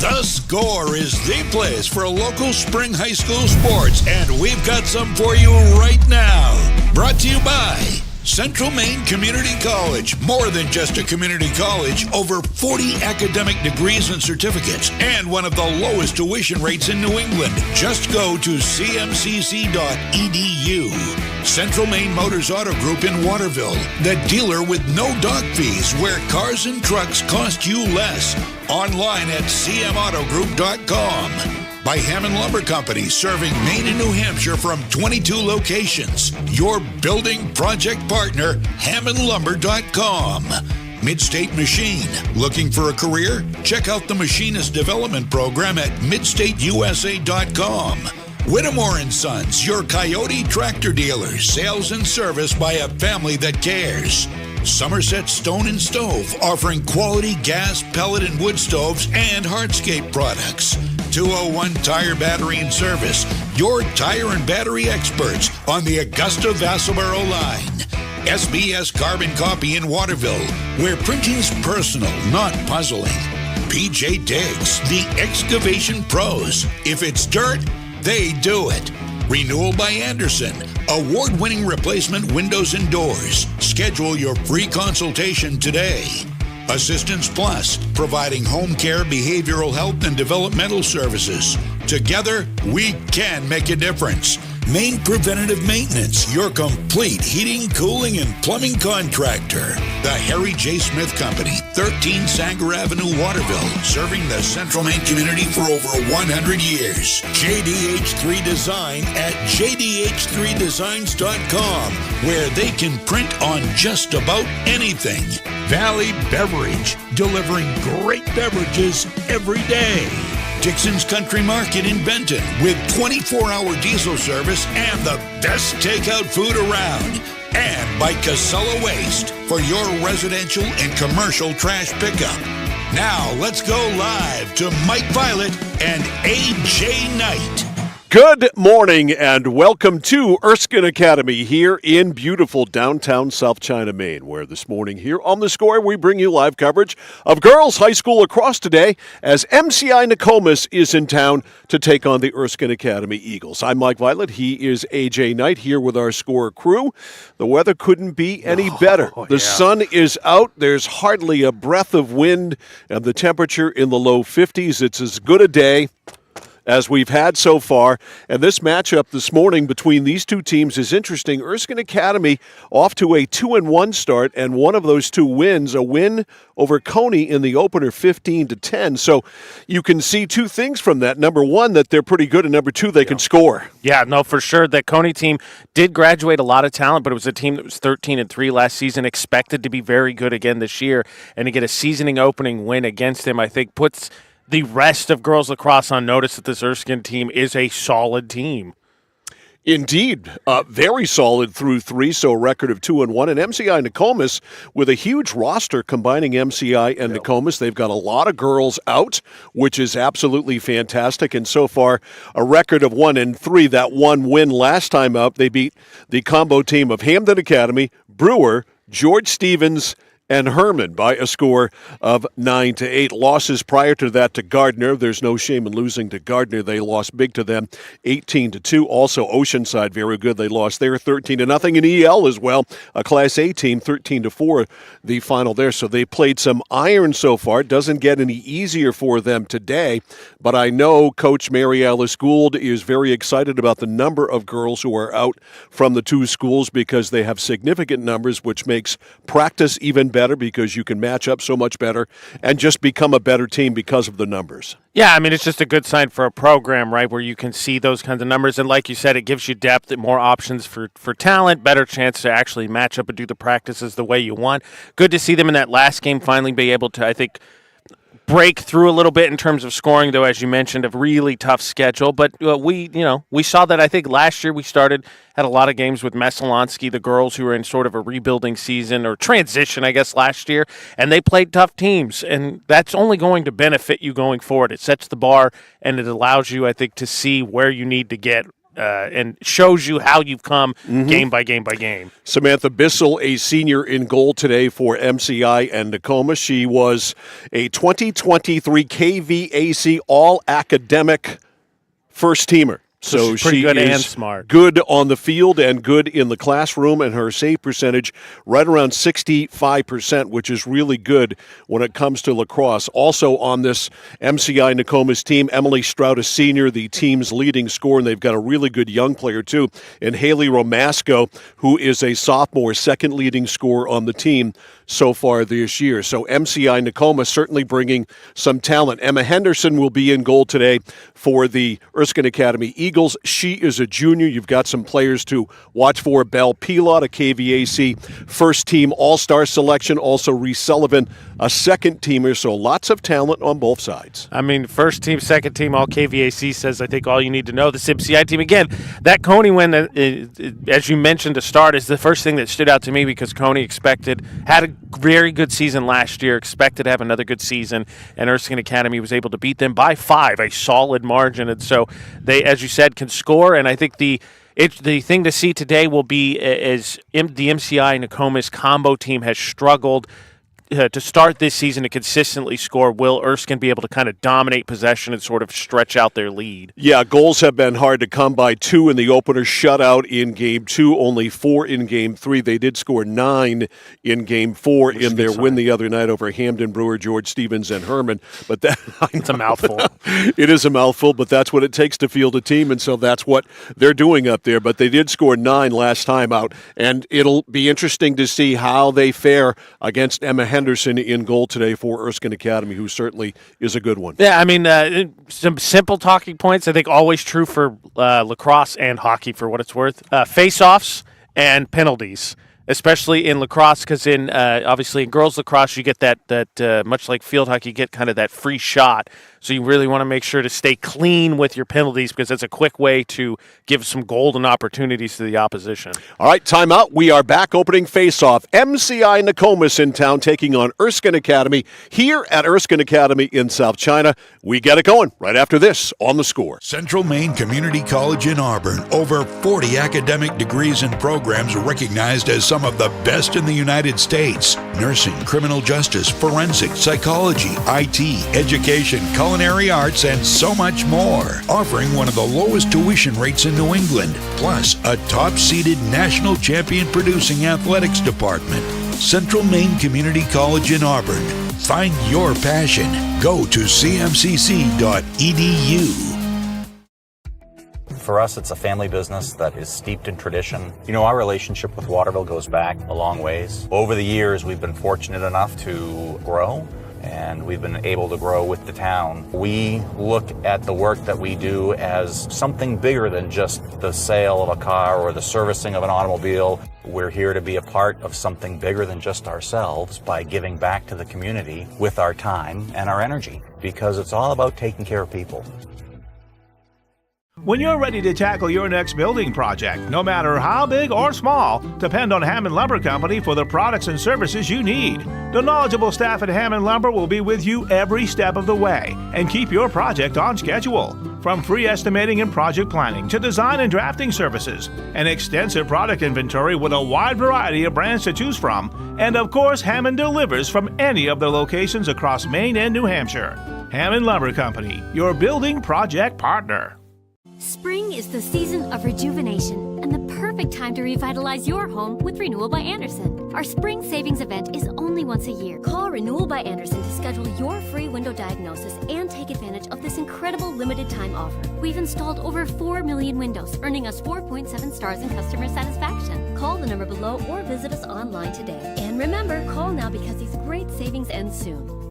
The Score is the place for local spring high school sports, and we've got some for you right now. Brought to you by Central Maine Community College. More than just a community college, over 40 academic degrees and certificates, and one of the lowest tuition rates in New England. Just go to cmcc.edu. Central Maine Motors Auto Group in Waterville, the dealer with no dock fees, where cars and trucks cost you less. Online at cmautogroup.com. By Hammond Lumber Company, serving Maine and New Hampshire from 22 locations. Your building project partner, hammondlumber.com. Midstate Machine. Looking for a career? Check out the Machinist Development Program at midstateusa.com. Whittemore & Sons, your Coyote tractor dealer. Sales and service by a family that cares. Somerset Stone and Stove, offering quality gas, pellet, and wood stoves and hardscape products. 201 Tire, Battery, and Service, your tire and battery experts on the Augusta-Vassalboro line. SBS Carbon Copy in Waterville, where printing's personal, not puzzling. PJ Diggs, the excavation pros. If it's dirt, they do it. Renewal by Anderson, award-winning replacement windows and doors. Schedule your free consultation today. Assistance Plus, providing home care, behavioral health, and developmental services. Together, we can make a difference. Maine Preventative Maintenance, your complete heating, cooling, and plumbing contractor. The Harry J. Smith Company, 13 Sanger Avenue, Waterville, serving the Central Maine community for over 100 years. JDH3 Design at jdh3designs.com, where they can print on just about anything. Valley Beverage, delivering great beverages every day. Dixon's Country Market in Benton, with 24-hour diesel service and the best takeout food around. And by Casella Waste, for your residential and commercial trash pickup. Now, let's go live to Mike Violet and AJ Knight. Good morning and welcome to Erskine Academy here in beautiful downtown South China, Maine, where this morning here on The Score we bring you live coverage of girls high school lacrosse today as MCI Nokomis is in town to take on the Erskine Academy Eagles. I'm Mike Violet. He is AJ Knight here with our Score crew. The weather couldn't be any better. The sun is out. There's hardly a breath of wind and the temperature in the low 50s. It's as good a day as we've had so far. And this matchup this morning between these two teams is interesting. Erskine Academy off to a 2-1 start, and one of those two wins, a win over Coney in the opener 15-10. So you can see two things from that. Number one, that they're pretty good, and number two, they can score. Yeah, no, for sure. That Coney team did graduate a lot of talent, but it was a team that was 13-3 last season, expected to be very good again this year, and to get a seasoning opening win against them, I think puts the rest of girls lacrosse on notice that this Erskine team is a solid team. Indeed. Very solid through three, so a record of 2-1. And MCI Nokomis with a huge roster combining MCI and Nokomis. They've got a lot of girls out, which is absolutely fantastic. And so far, a record of 1-3. That one win last time out, they beat the combo team of Hamden Academy, Brewer, George Stevens, and Herman by a score of 9-8. Losses prior to that to Gardner. There's no shame in losing to Gardner. They lost big to them, 18-2. Also, Oceanside, very good. They lost there 13-0 in EL as well. A Class A team, 13-4, the final there. So they played some iron so far. It doesn't get any easier for them today. But I know Coach Mary Alice Gould is very excited about the number of girls who are out from the two schools because they have significant numbers, which makes practice even better because you can match up so much better and just become a better team because of the numbers. Yeah, I mean, it's just a good sign for a program, right, where you can see those kinds of numbers. And like you said, it gives you depth and more options for talent, better chance to actually match up and do the practices the way you want. Good to see them in that last game finally be able to, I think, break through a little bit in terms of scoring, though, as you mentioned, a really tough schedule. But we saw that. I think last year we had a lot of games with Messalonsky, the girls who were in sort of a rebuilding season or transition, I guess, last year, and they played tough teams, and that's only going to benefit you going forward. It sets the bar, and it allows you, I think, to see where you need to get and shows you how you've come game by game by game. Samantha Bissell, a senior in goal today for MCI and Nokomis. She was a 2023 KVAC All-Academic first teamer. So she good is and smart. Good on the field and good in the classroom, and her save percentage right around 65%, which is really good when it comes to lacrosse. Also on this MCI Nokomis team, Emily Stroud, a senior, the team's leading scorer, and they've got a really good young player too, and Haley Romasco, who is a sophomore, second leading scorer on the team so far this year. So MCI Nokomis certainly bringing some talent. Emma Henderson will be in goal today for the Erskine Academy Eagles. She is a junior. You've got some players to watch for. Belle Pilot, a KVAC first-team all-star selection. Also Reese Sullivan, a second-teamer. So lots of talent on both sides. I mean, first team, second team, all KVAC says, I think, all you need to know. This MCI team, again, that Coney win, as you mentioned to start, is the first thing that stood out to me because Coney had a very good season last year, expected to have another good season, and Erskine Academy was able to beat them by 5, a solid margin. And so they, as you said, can score. And I think the thing to see today will be as the MCI Nokomis combo team has struggled to start this season to consistently score. Will Erskine be able to kind of dominate possession and sort of stretch out their lead? Yeah, goals have been hard to come by. 2 in the opener, shutout in Game 2, only 4 in Game 3. They did score 9 in Game 4 in their win the other night over Hamden, Brewer, George Stevens, and Herman. But it's a mouthful. It is a mouthful, but that's what it takes to field a team, and so that's what they're doing up there. But they did score 9 last time out, and it'll be interesting to see how they fare against Emma Henderson in goal today for Erskine Academy, who certainly is a good one. Yeah, I mean, some simple talking points, I think always true for lacrosse and hockey for what it's worth. Face-offs and penalties, especially in lacrosse, because obviously in girls lacrosse you get that much like field hockey, you get kind of that free shot. So you really want to make sure to stay clean with your penalties because that's a quick way to give some golden opportunities to the opposition. All right, timeout. We are back opening face-off. MCI Nokomis in town taking on Erskine Academy here at Erskine Academy in South China. We get it going right after this on The Score. Central Maine Community College in Auburn. Over 40 academic degrees and programs recognized as some of the best in the United States. Nursing, criminal justice, forensic, psychology, IT, education, culinary arts, and so much more. Offering one of the lowest tuition rates in New England, plus a top-seeded national champion producing athletics department. Central Maine Community College in Auburn. Find your passion. Go to cmcc.edu. For us, it's a family business that is steeped in tradition. You know, our relationship with Waterville goes back a long ways. Over the years, we've been fortunate enough to grow, and we've been able to grow with the town. We look at the work that we do as something bigger than just the sale of a car or the servicing of an automobile. We're here to be a part of something bigger than just ourselves by giving back to the community with our time and our energy, because it's all about taking care of people. When you're ready to tackle your next building project, no matter how big or small, depend on Hammond Lumber Company for the products and services you need. The knowledgeable staff at Hammond Lumber will be with you every step of the way and keep your project on schedule. From free estimating and project planning to design and drafting services, an extensive product inventory with a wide variety of brands to choose from, and of course, Hammond delivers from any of their locations across Maine and New Hampshire. Hammond Lumber Company, your building project partner. Spring is the season of rejuvenation and the perfect time to revitalize your home with Renewal by Andersen. Our spring savings event is only once a year. Call Renewal by Andersen to schedule your free window diagnosis and take advantage of this incredible limited time offer. We've installed over 4 million windows, earning us 4.7 stars in customer satisfaction. Call the number below or visit us online today. And remember, call now because these great savings end soon.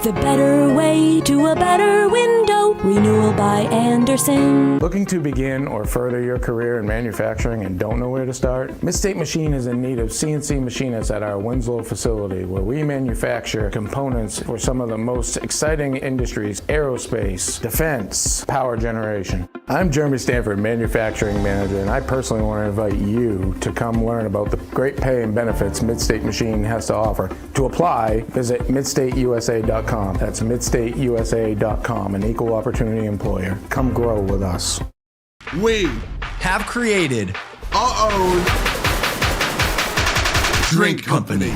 The better way to a better window. Renewal by Andersen. Looking to begin or further your career in manufacturing and don't know where to start? Midstate Machine is in need of CNC machinists at our Winslow facility, where we manufacture components for some of the most exciting industries: aerospace, defense, power generation. I'm Jeremy Stanford, manufacturing manager, and I personally want to invite you to come learn about the great pay and benefits Midstate Machine has to offer. To apply, visit midstateusa.com. That's midstateusa.com, an equal opportunity employer. Come grow with us. We have created our own drink company.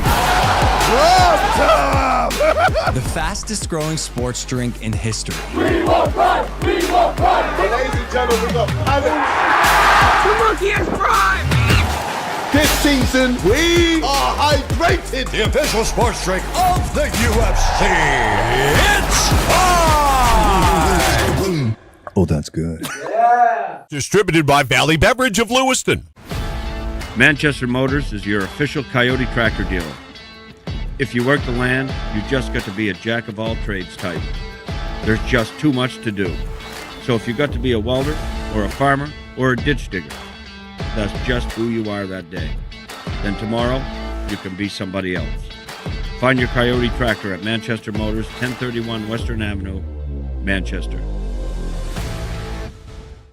The fastest growing sports drink in history. We will run! We will run! Ladies and gentlemen, we go. The monkey has prime! This season, we are hydrated. The official sports drink of the UFC. It's on! Oh, that's good. Yeah! Distributed by Valley Beverage of Lewiston. Manchester Motors is your official Coyote tractor dealer. If you work the land, you just got to be a jack-of-all-trades type. There's just too much to do. So if you got to be a welder, or a farmer, or a ditch digger, that's just who you are that day. Then tomorrow, you can be somebody else. Find your Coyote tractor at Manchester Motors, 1031 Western Avenue, Manchester.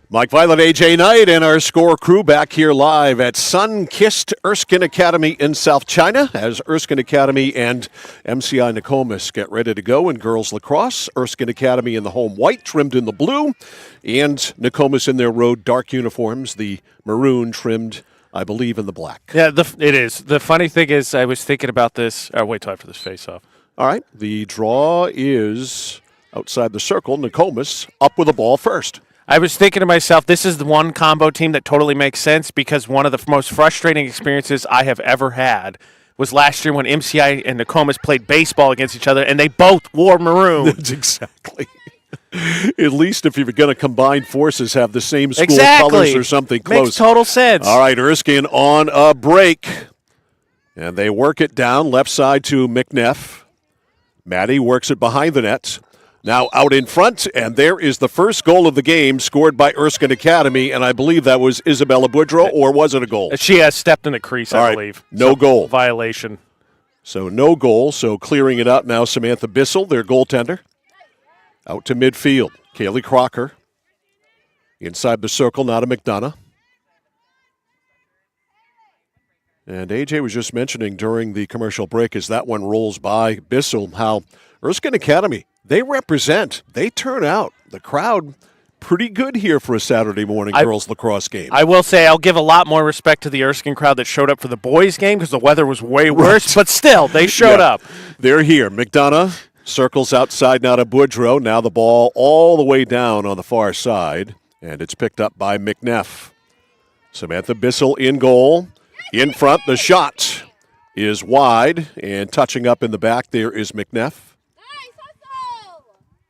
Mike Violet, AJ Knight, and our score crew back here live at sun-kissed Erskine Academy in South China as Erskine Academy and MCI Nokomis get ready to go in girls lacrosse. Erskine Academy in the home white, trimmed in the blue, and Nokomis in their road dark uniforms, the maroon trimmed, I believe, in the black. Yeah, it is. The funny thing is I was thinking about this. Wait till after this face-off. All right, the draw is outside the circle. Nokomis up with the ball first. I was thinking to myself, this is the one combo team that totally makes sense because one of the most frustrating experiences I have ever had was last year when MCI and Nokomis played baseball against each other, and they both wore maroon. That's exactly. At least if you're going to combine forces, have the same school colors or something close. Makes total sense. All right, Erskine on a break. And they work it down, left side to McNeff. Maddie works it behind the net. Now out in front, and there is the first goal of the game scored by Erskine Academy, and I believe that was Isabella Boudreau, or was it a goal? She has stepped in the crease, I believe. No goal. Violation. So no goal, so clearing it out now, Samantha Bissell, their goaltender. Out to midfield, Kaylee Crocker. Inside the circle, now to McDonough. And AJ was just mentioning during the commercial break as that one rolls by Bissell how Erskine Academy, they represent, they turn out. The crowd pretty good here for a Saturday morning girls lacrosse game. I will say I'll give a lot more respect to the Erskine crowd that showed up for the boys game because the weather was way worse, but still, they showed up. They're here. McDonough circles outside now to Boudreau. Now the ball all the way down on the far side, and it's picked up by McNeff. Samantha Bissell in goal. In front, the shot is wide, and touching up in the back there is McNeff.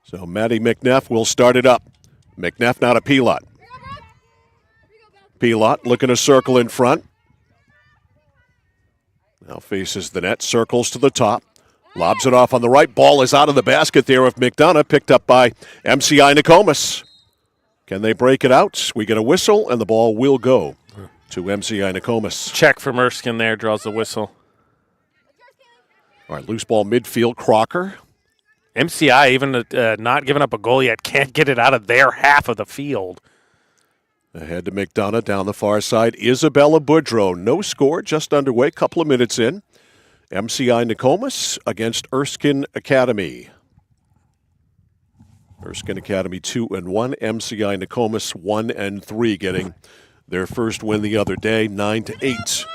So Maddie McNeff will start it up. McNeff now to Pilot. Pilot looking to circle in front. Now faces the net, circles to the top. Lobs it off on the right. Ball is out of the basket there with McDonough, picked up by MCI Nokomis. Can they break it out? We get a whistle, and the ball will go to MCI Nokomis. Check from Erskine there, draws the whistle. All right, loose ball midfield, Crocker. MCI, even not giving up a goal yet, can't get it out of their half of the field. Ahead to McDonough down the far side. Isabella Boudreau, no score, just underway, couple of minutes in. MCI Nokomis against Erskine Academy. Erskine Academy 2-1, MCI Nokomis 1-3, getting their first win the other day, 9-8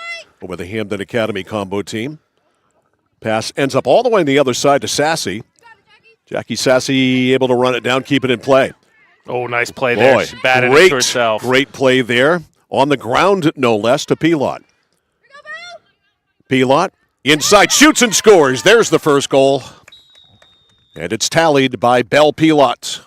over the Hamden Academy combo team. Pass ends up all the way on the other side to Sassy. Jackie Sassy able to run it down, keep it in play. Oh, nice play there. Boy, She batted it to herself. Great play there. On the ground, no less, to Pilot. Pilot inside, shoots and scores. There's the first goal. And it's tallied by Belle Pilot.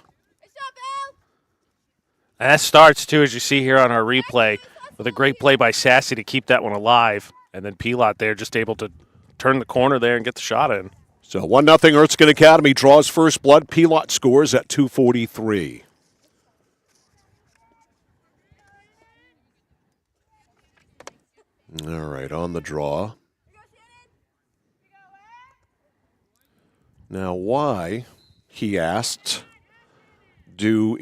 And that starts, too, as you see here on our replay, with a great play by Sassy to keep that one alive. And then Pilot there just able to turn the corner there and get the shot in. So 1-0 Erskine Academy draws first blood. Pilot scores at 2:43. All right, on the draw. Now, why, he asked, do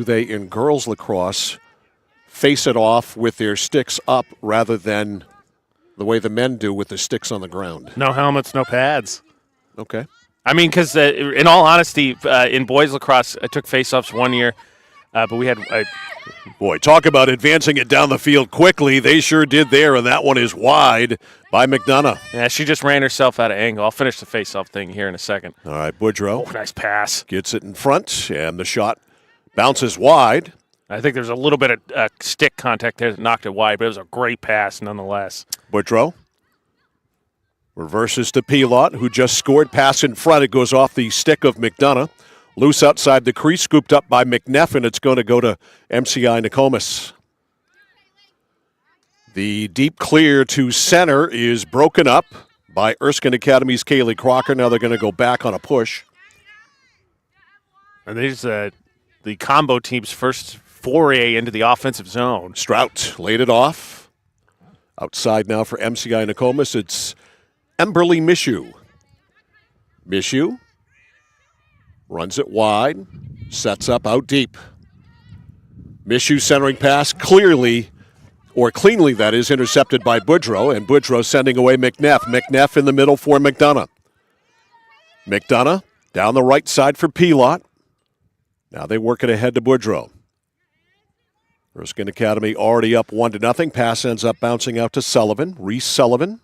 they in girls lacrosse face it off with their sticks up rather than the way the men do with the sticks on the ground? No helmets, no pads. Okay. I mean, because in all honesty, in boys lacrosse, I took face-offs one year. But we had Boy, talk about advancing it down the field quickly. They sure did there, and that one is wide by McDonough. Yeah, she just ran herself out of angle. I'll finish the face-off thing here in a second. All right, Boudreau. Oh, nice pass. Gets it in front, and the shot bounces wide. I think there's a little bit of stick contact there that knocked it wide, but it was a great pass nonetheless. Boudreau reverses to Pilot, who just scored. Pass in front. It goes off the stick of McDonough. Loose outside the crease, scooped up by McNeff, and it's going to go to MCI Nokomis. The deep clear to center is broken up by Erskine Academy's Kaylee Crocker. Now they're going to go back on a push. And there's the combo team's first foray into the offensive zone. Strout laid it off. Outside now for MCI Nokomis, it's Emberly Mishu. Mishu runs it wide, sets up out deep. Mishu centering pass cleanly, that is, intercepted by Boudreau, and Boudreau sending away McNeff. McNeff in the middle for McDonough. McDonough down the right side for Pilot. Now they work it ahead to Boudreau. Erskine Academy already up 1-0. Pass ends up bouncing out to Sullivan. Reese Sullivan.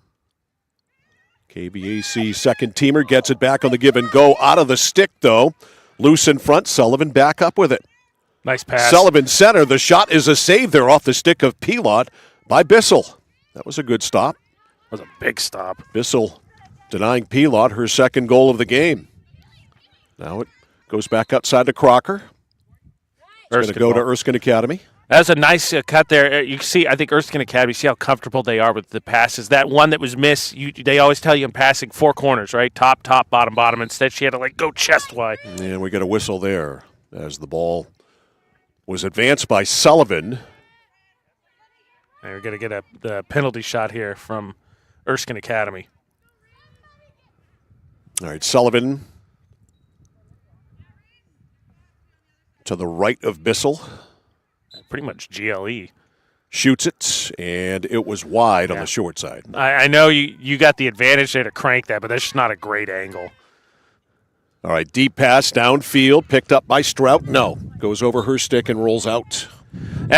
KBAC second teamer gets it back on the give and go. Out of the stick, though. Loose in front. Sullivan back up with it. Nice pass. Sullivan center. The shot is a save there off the stick of Pilot by Bissell. That was a good stop. That was a big stop. Bissell denying Pilot her second goal of the game. Now it goes back outside to Crocker. It's going to go to Erskine Academy. That was a nice cut there. You can see, I think Erskine Academy, see how comfortable they are with the passes. That one that was missed, they always tell you in passing 4 corners, right? Top, bottom. Instead, she had to go chest wide. And we got a whistle there as the ball was advanced by Sullivan. And we're going to get the penalty shot here from Erskine Academy. All right, Sullivan to the right of Bissell. Pretty much GLE. Shoots it, and it was wide on the short side. I know you got the advantage there to crank that, but that's just not a great angle. All right, deep pass downfield, picked up by Strout. No, goes over her stick and rolls out.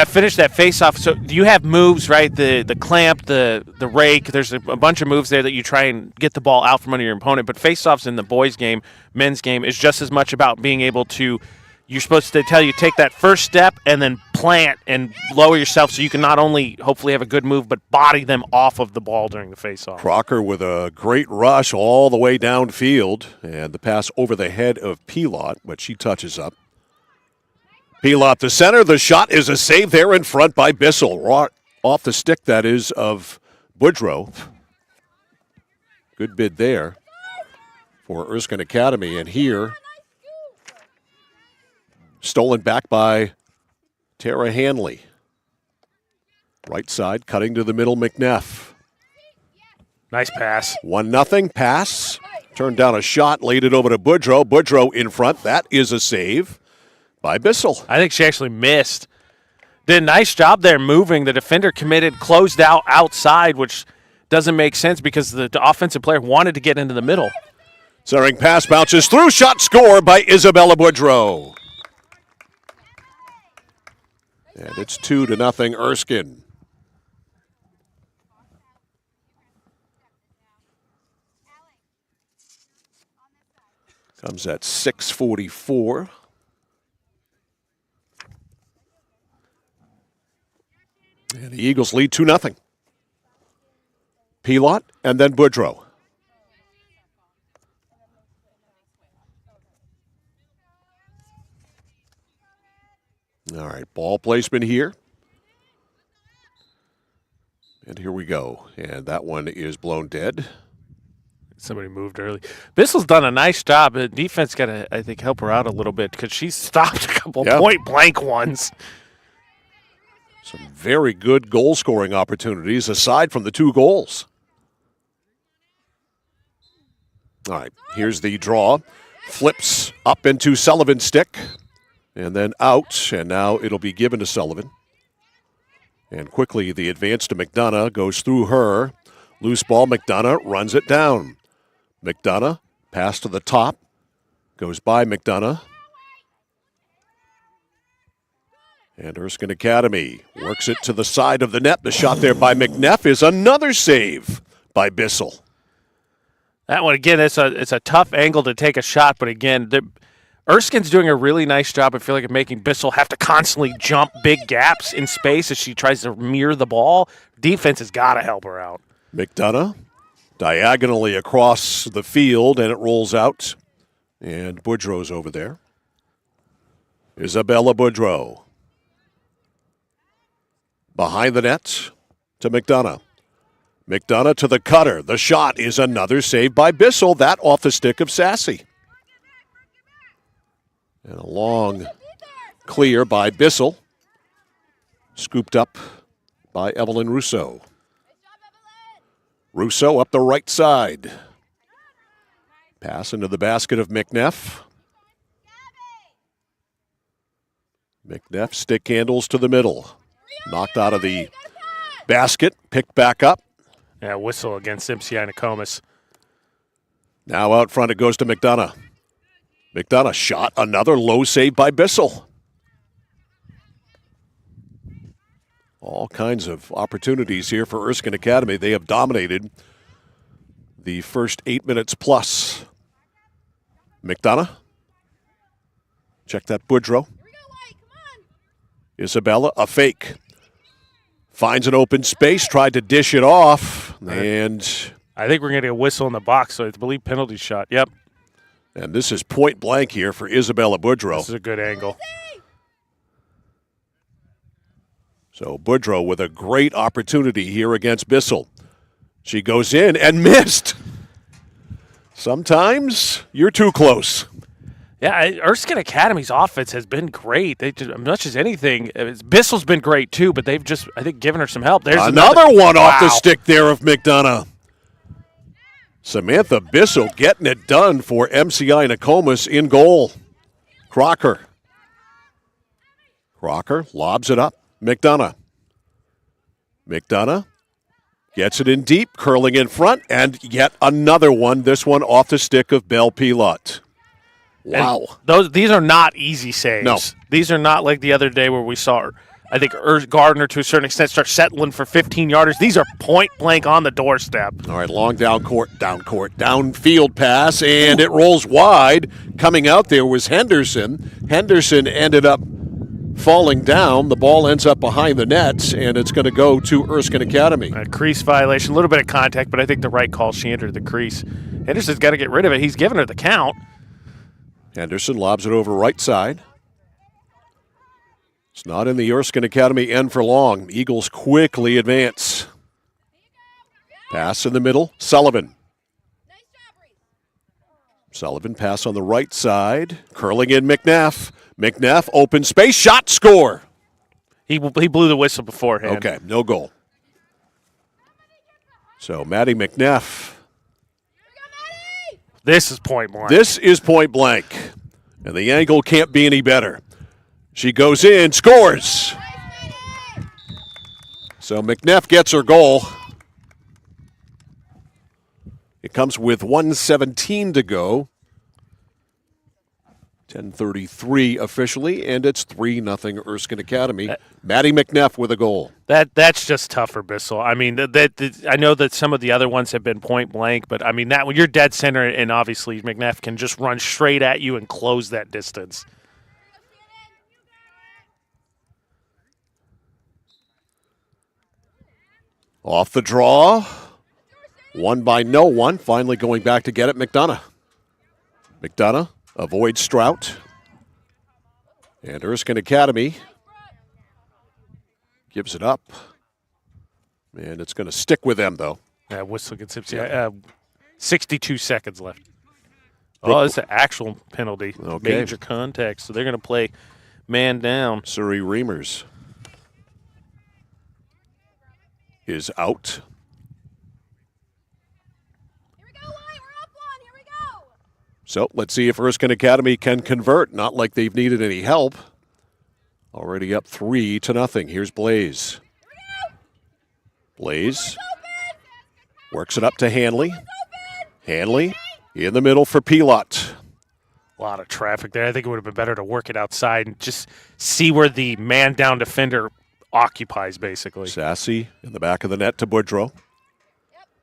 Finish that face-off. So you have moves, right? The clamp, the rake. There's a bunch of moves there that you try and get the ball out from under your opponent. But face-offs in the boys' game, men's game, is just as much about being able to – you're supposed to take that first step and then plant and lower yourself so you can not only hopefully have a good move, but body them off of the ball during the face-off. Crocker with a great rush all the way downfield, and the pass over the head of Pilot, but she touches up. Pilot the center. The shot is a save there in front by Bissell. Off the stick, that is, of Boudreau. Good bid there for Erskine Academy, and here stolen back by Tara Hanley. Right side, cutting to the middle, McNeff. Nice pass. 1-0 pass. Turned down a shot, laid it over to Boudreau. Boudreau in front. That is a save by Bissell. I think she actually missed. Did a nice job there moving. The defender committed, closed out outside, which doesn't make sense because the offensive player wanted to get into the middle. Centering pass bounces through. Shot score by Isabella Boudreau. And it's 2-0 Erskine. Comes at 6:44. And the Eagles lead 2-0. Pilot and then Boudreau. All right, ball placement here. And here we go. And that one is blown dead. Somebody moved early. Bissell's done a nice job. The defense got to, I think, help her out a little bit because she's stopped a couple point-blank ones. Some very good goal-scoring opportunities aside from the 2 goals. All right, here's the draw. Flips up into Sullivan's stick. And then out, and now it'll be given to Sullivan. And quickly the advance to McDonough goes through her. Loose ball, McDonough runs it down. McDonough, pass to the top, goes by McDonough. And Erskine Academy works it to the side of the net. The shot there by McNeff is another save by Bissell. That one, again, it's a tough angle to take a shot, but again, Erskine's doing a really nice job, I feel like, of making Bissell have to constantly jump big gaps in space as she tries to mirror the ball. Defense has got to help her out. McDonough diagonally across the field, and it rolls out. And Boudreau's over there. Isabella Boudreau. Behind the net to McDonough. McDonough to the cutter. The shot is another save by Bissell. That off the stick of Sassy. And a long clear by Bissell. Scooped up by Evelyn Rousseau. Rousseau up the right side. Pass into the basket of McNeff. McNeff stick handles to the middle. Knocked out of the basket, picked back up. Yeah, whistle against MCI Nokomis. Now out front it goes to McDonough. McDonough shot, another low save by Bissell. All kinds of opportunities here for Erskine Academy. They have dominated the first 8 minutes plus. McDonough. Check that Boudreau. Isabella, a fake. Finds an open space, tried to dish it off, and I think we're going to get a whistle in the box, so I believe penalty shot. Yep. And this is point blank here for Isabella Boudreau. This is a good angle. So Boudreau with a great opportunity here against Bissell. She goes in and missed. Sometimes you're too close. Yeah, Erskine Academy's offense has been great. They just, as much as anything, Bissell's been great too, but they've just, I think, given her some help. There's another one off the stick there of McDonough. Samantha Bissell getting it done for MCI Nokomis in goal. Crocker lobs it up. McDonough gets it in deep, curling in front, and yet another one, this one off the stick of Belle Pilote. Wow. These are not easy saves. No. These are not like the other day where we saw, I think, Gardner to a certain extent start settling for 15 yarders. These are point blank on the doorstep. All right, long downfield pass, and it rolls wide. Coming out there was Henderson. Henderson ended up falling down. The ball ends up behind the net, and it's going to go to Erskine Academy. A crease violation, a little bit of contact, but I think the right call, she entered the crease. Henderson's got to get rid of it. He's given her the count. Henderson lobs it over right side. It's not in the Erskine Academy end for long. Eagles quickly advance. Pass in the middle. Sullivan pass on the right side. Curling in McNeff. McNeff, open space, shot, score. He blew the whistle beforehand. Okay, no goal. So Maddie McNeff. This is point blank. This is point blank. And the angle can't be any better. She goes in, scores. So McNeff gets her goal. It comes with 1:17 to go. 10:33 officially, and it's 3-0 Erskine Academy. Maddie McNeff with a goal. That's just tough for Bissell. I mean, I know that some of the other ones have been point blank, but I mean that when you're dead center, and obviously McNeff can just run straight at you and close that distance. Off the draw, won by no one. Finally going back to get it, McDonough. McDonough avoids Strout. And Erskine Academy gives it up. And it's going to stick with them, though. Yeah, whistle gets 62 seconds left. Oh, it's an actual penalty. Okay. Major contact. So they're going to play man down. Surrey Reamers is out. So let's see if Erskine Academy can convert. Not like they've needed any help. Already up 3-0. Here's Blaze. Blaze works it up to Hanley. Hanley in the middle for Pilote. A lot of traffic there. I think it would have been better to work it outside and just see where the man-down defender occupies, basically. Sassy in the back of the net to Boudreau.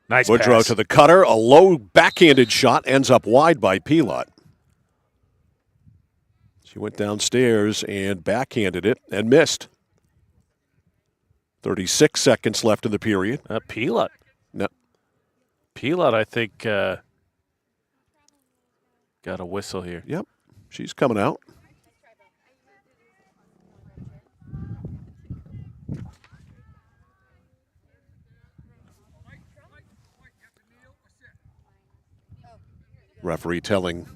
Nice Boudreau pass. to the cutter. A low backhanded shot ends up wide by Pilot. She went downstairs and backhanded it and missed. 36 seconds left in the period. Pilot. No. Pilot, I think, got a whistle here. Yep. She's coming out. Referee telling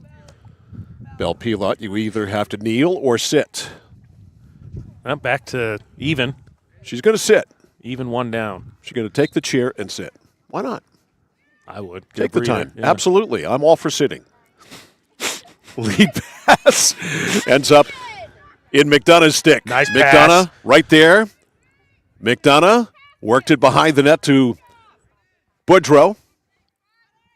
Belle Pilot, you either have to kneel or sit. Well, back to even. She's going to sit. Even one down. She's going to take the chair and sit. Why not? I would. Take the time. Yeah. Absolutely. I'm all for sitting. Lead pass ends up in McDonough's stick. Nice McDonough pass. Right there. McDonough worked it behind the net to Boudreau.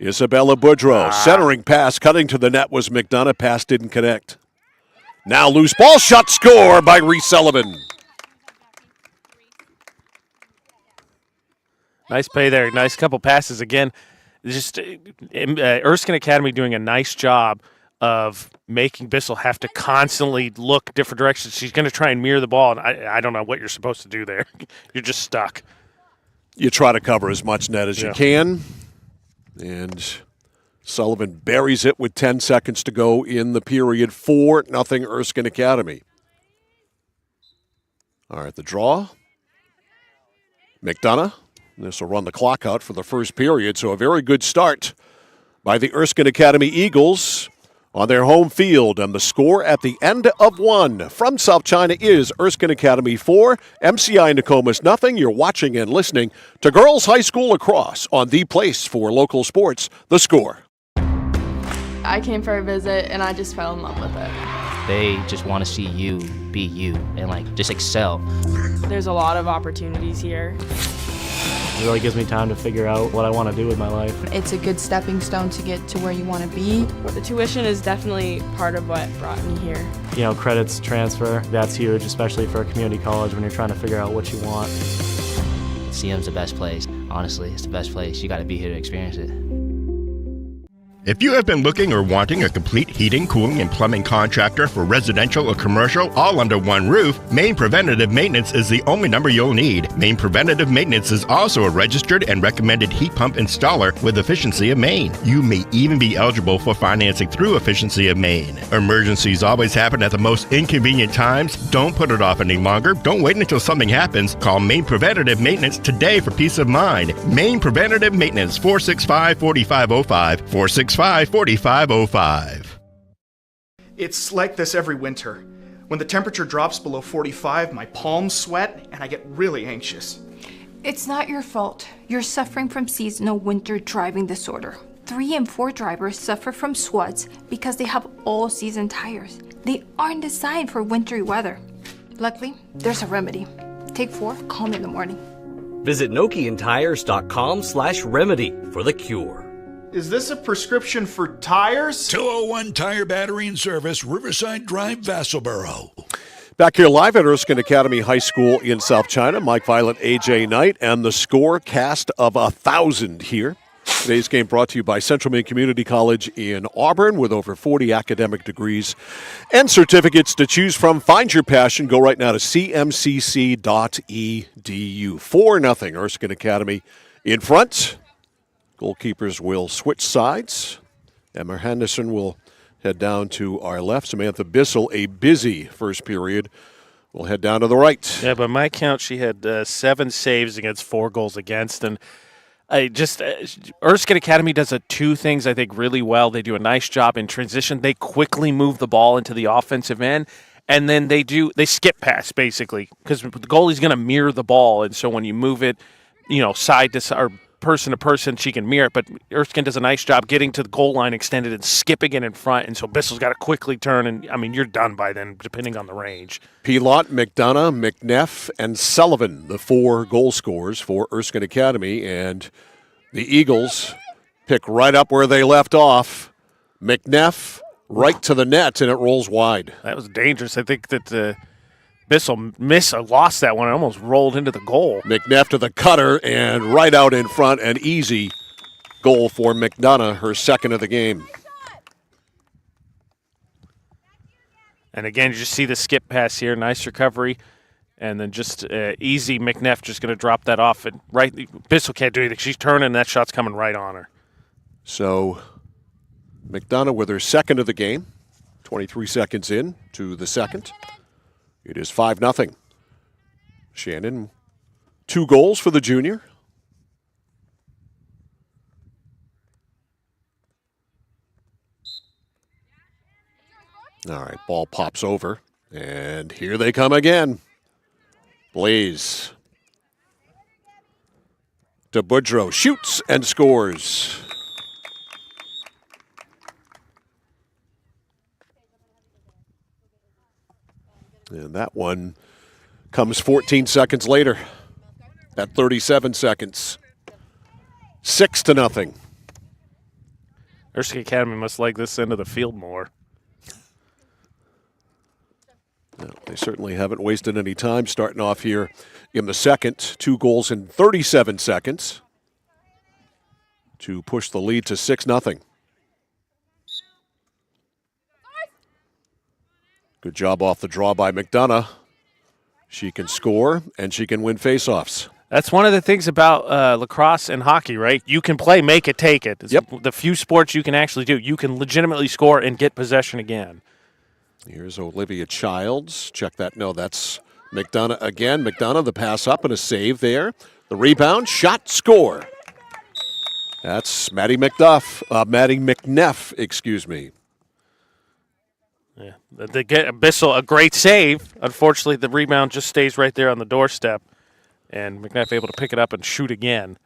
Isabella Boudreau. Centering pass, cutting to the net was McDonough. Pass didn't connect. Now loose ball shot, score by Reese Sullivan. Nice play there. Nice couple passes again. Just Erskine Academy doing a nice job of making Bissell have to constantly look different directions. She's going to try and mirror the ball, and I don't know what you're supposed to do there. You're just stuck. You try to cover as much net as you can. And Sullivan buries it with 10 seconds to go in the period. 4-0 Erskine Academy. All right, the draw. McDonough. This will run the clock out for the first period, so a very good start by the Erskine Academy Eagles on their home field. And the score at the end of one from South China is Erskine Academy 4, MCI Nokomis nothing. You're watching and listening to Girls High School Lacrosse on the place for local sports, The Score. I came for a visit, and I just fell in love with it. They just want to see you be you and, just excel. There's a lot of opportunities here. It really gives me time to figure out what I want to do with my life. It's a good stepping stone to get to where you want to be. The tuition is definitely part of what brought me here. Credits transfer, that's huge, especially for a community college when you're trying to figure out what you want. CM's the best place. Honestly, it's the best place. You got to be here to experience it. If you have been looking or wanting a complete heating, cooling, and plumbing contractor for residential or commercial all under one roof, Maine Preventative Maintenance is the only number you'll need. Maine Preventative Maintenance is also a registered and recommended heat pump installer with Efficiency of Maine. You may even be eligible for financing through Efficiency of Maine. Emergencies always happen at the most inconvenient times. Don't put it off any longer. Don't wait until something happens. Call Maine Preventative Maintenance today for peace of mind. Maine Preventative Maintenance, 465-4505, 465-4505. It's like this every winter. When the temperature drops below 45, my palms sweat and I get really anxious. It's not your fault. You're suffering from seasonal winter driving disorder. 3 and 4 drivers suffer from SWUDs because they have all-season tires. They aren't designed for wintry weather. Luckily, there's a remedy. Take 4, call me in the morning. Visit NokianTires.com/remedy for the cure. Is this a prescription for tires? 201 Tire Battery and Service, Riverside Drive, Vassalboro. Back here live at Erskine Academy High School in South China, Mike Violet, AJ Knight, and the Score cast of 1,000 here. Today's game brought to you by Central Maine Community College in Auburn with over 40 academic degrees and certificates to choose from. Find your passion. Go right now to cmcc.edu. 4-0 Erskine Academy in front. Goalkeepers will switch sides. Emma Henderson will head down to our left. Samantha Bissell, a busy first period, will head down to the right. Yeah, by my count, she had 7 saves against 4 goals against. And Erskine Academy does 2 things, I think, really well. They do a nice job in transition. They quickly move the ball into the offensive end. And then they skip pass, basically, because the goalie's going to mirror the ball. And so when you move it, side to side, or person to person, she can mirror it, but Erskine does a nice job getting to the goal line extended and skipping it in front, and so Bissell's got to quickly turn, and you're done by then, depending on the range. Pilot, McDonough, McNeff, and Sullivan, the 4 goal scorers for Erskine Academy, and the Eagles pick right up where they left off. McNeff right to the net, and it rolls wide. That was dangerous. I think that Bissell lost that one. It almost rolled into the goal. McNeff to the cutter and right out in front. An easy goal for McDonough, her second of the game. And again, you just see the skip pass here. Nice recovery. And then just easy. McNeff just going to drop that off. And Bissell can't do anything. She's turning, and that shot's coming right on her. So McDonough with her second of the game. 23 seconds in to the second. It is 5-0. Shannon, 2 goals for the junior. All right, ball pops over, and here they come again. Blaze to Boudreau, shoots and scores. And that one comes 14 seconds later at 37 seconds. 6-0. Erskine Academy must like this end of the field more. No, they certainly haven't wasted any time starting off here in the second. 2 goals in 37 seconds to push the lead to 6-0. Good job off the draw by McDonough. She can score, and she can win faceoffs. That's one of the things about lacrosse and hockey, right? You can play, make it, take it. It's the few sports you can actually do. You can legitimately score and get possession again. Here's Olivia Childs. Check that. No, that's McDonough again. McDonough, the pass up and a save there. The rebound, shot, score. That's Maddie McNeff, excuse me. Yeah, they get Bissell a great save. Unfortunately, the rebound just stays right there on the doorstep, and McNeff able to pick it up and shoot again.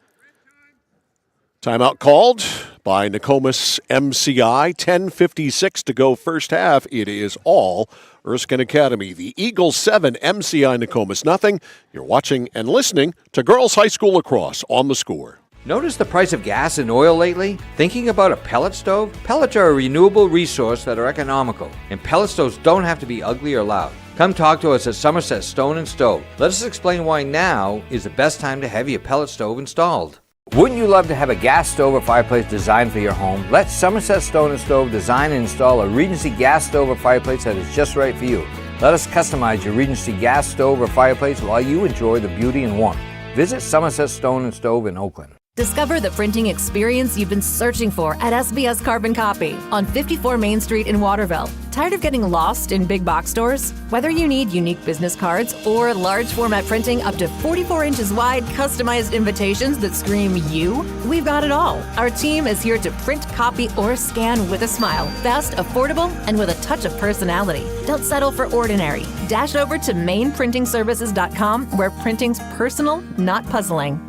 Timeout called by Nokomis MCI. 10:56 to go first half. It is all Erskine Academy. The Eagles 7, MCI Nokomis nothing. You're watching and listening to Girls High School Lacrosse on The Score. Notice the price of gas and oil lately? Thinking about a pellet stove? Pellets are a renewable resource that are economical, and pellet stoves don't have to be ugly or loud. Come talk to us at Somerset Stone & Stove. Let us explain why now is the best time to have your pellet stove installed. Wouldn't you love to have a gas stove or fireplace designed for your home? Let Somerset Stone & Stove design and install a Regency gas stove or fireplace that is just right for you. Let us customize your Regency gas stove or fireplace while you enjoy the beauty and warmth. Visit Somerset Stone & Stove in Oakland. Discover the printing experience you've been searching for at SBS Carbon Copy on 54 Main Street in Waterville. Tired of getting lost in big box stores? Whether you need unique business cards or large format printing up to 44 inches wide, customized invitations that scream you, we've got it all. Our team is here to print, copy, or scan with a smile. Fast, affordable, and with a touch of personality. Don't settle for ordinary. Dash over to mainprintingservices.com where printing's personal, not puzzling.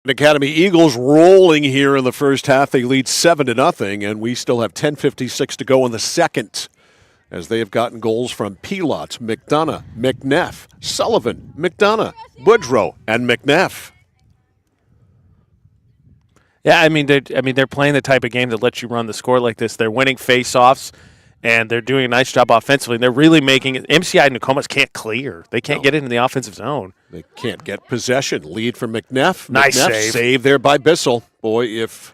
Academy Eagles rolling here in the first half. They lead 7-0, and we still have 10:56 to go in the second as they have gotten goals from Pilot, McDonough, McNeff, Sullivan, McDonough, Boudreau, and McNeff. Yeah, they're playing the type of game that lets you run the score like this. They're winning face-offs, and they're doing a nice job offensively. And they're really making it. MCI and Nokomis can't clear. They can't get into the offensive zone. They can't get possession. Lead for McNeff. Nice McNeff save there by Bissell. Boy, if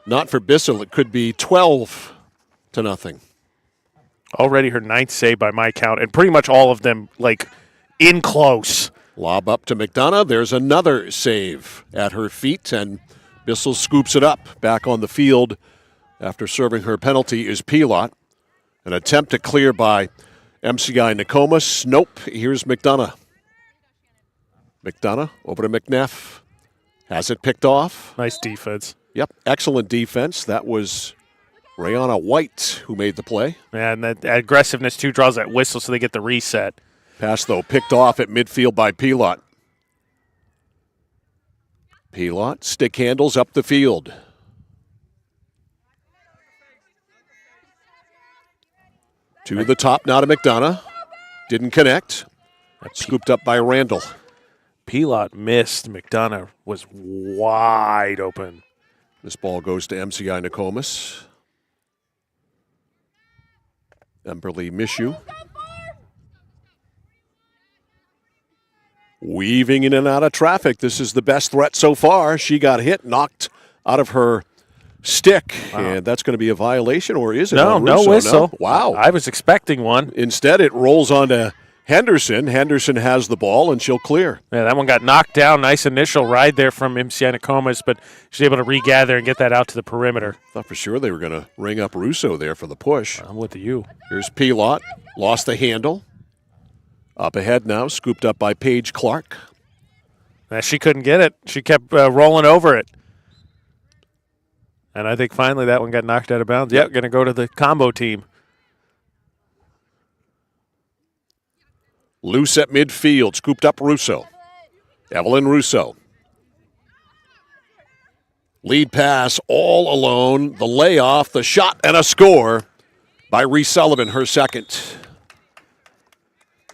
not for Bissell, it could be 12-0. Already her 9th save by my count, and pretty much all of them in close. Lob up to McDonough. There's another save at her feet, and Bissell scoops it up. Back on the field after serving her penalty is Pilot. An attempt to clear by MCI Nokomis. Nope. Here's McDonough. McDonough over to McNeff. Has it picked off. Nice defense. Yep. Excellent defense. That was Rayana White who made the play. Yeah, and that aggressiveness, too, draws that whistle so they get the reset. Pass, though, picked off at midfield by Pilot. Pilot stick handles up the field. To the top, now to McDonough. Didn't connect. Scooped up by Randall. Pilot missed. McDonough was wide open. This ball goes to MCI Nokomis. Emberly Mishu. Weaving in and out of traffic. This is the best threat so far. She got hit, knocked out of her stick, and that's going to be a violation, or is it? No whistle. No? Wow. I was expecting one. Instead, it rolls onto Henderson. Henderson has the ball, and she'll clear. Yeah, that one got knocked down. Nice initial ride there from MCI Nokomis, but she's able to regather and get that out to the perimeter. Thought for sure they were going to ring up Russo there for the push. I'm with you. Here's Pilot. Lost the handle. Up ahead now, scooped up by Paige Clark. She couldn't get it. She kept rolling over it. And I think finally that one got knocked out of bounds. Yep, going to go to the combo team. Loose at midfield, scooped up Russo. Evelyn Russo. Lead pass all alone. The layoff, the shot, and a score by Reese Sullivan, her second.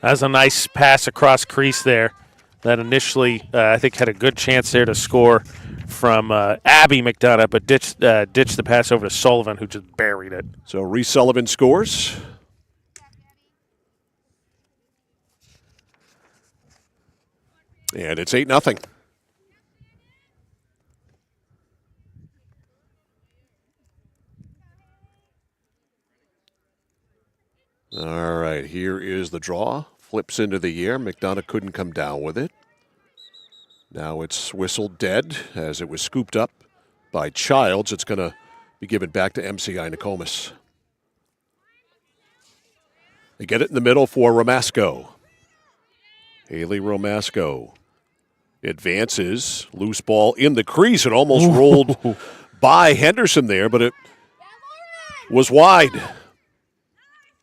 That was a nice pass across crease there. That initially, I think, had a good chance there to score from Abby McDonough, but ditched the pass over to Sullivan, who just buried it. So Reese Sullivan scores. And it's 8-0. All right, here is the draw. Flips into the air. McDonough couldn't come down with it. Now it's whistled dead as it was scooped up by Childs. It's going to be given back to MCI Nokomis. They get it in the middle for Romasco. Haley Romasco advances. Loose ball in the crease. It almost rolled by Henderson there, but it was wide.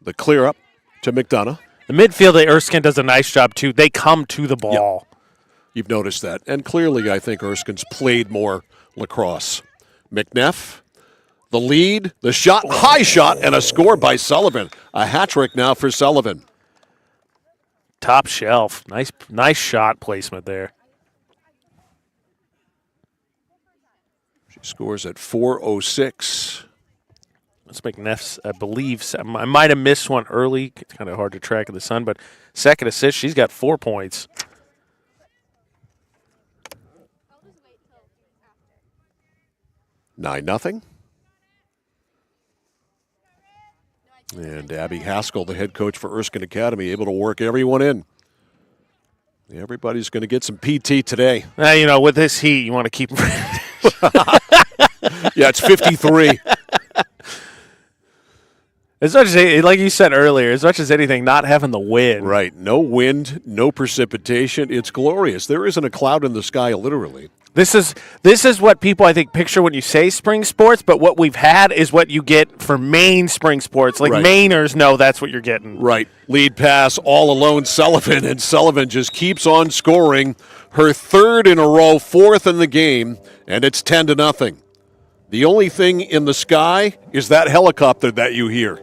The clear up to McDonough. The midfield at Erskine does a nice job, too. They come to the ball. Yep. You've noticed that. And clearly, I think Erskine's played more lacrosse. McNeff, the lead, the shot, high shot, and a score by Sullivan. A hat trick now for Sullivan. Top shelf. Nice shot placement there. She scores at 4:06. That's McNeff's, I believe. I might have missed one early. It's kind of hard to track in the sun, but second assist, she's got 4 points. 9-0. And Abby Haskell, the head coach for Erskine Academy, able to work everyone in. Everybody's going to get some PT today. With this heat, you want to keep them. Yeah, it's 53. As much as, like you said earlier, as much as anything, not having the wind. Right. No wind, no precipitation. It's glorious. There isn't a cloud in the sky, literally. This is what people, I think, picture when you say spring sports, but what we've had is what you get for Maine spring sports. Like, right. Mainers know that's what you're getting. Right. Lead pass all alone, Sullivan, and Sullivan just keeps on scoring. Her third in a row, fourth in the game, and it's 10-0. The only thing in the sky is that helicopter that you hear.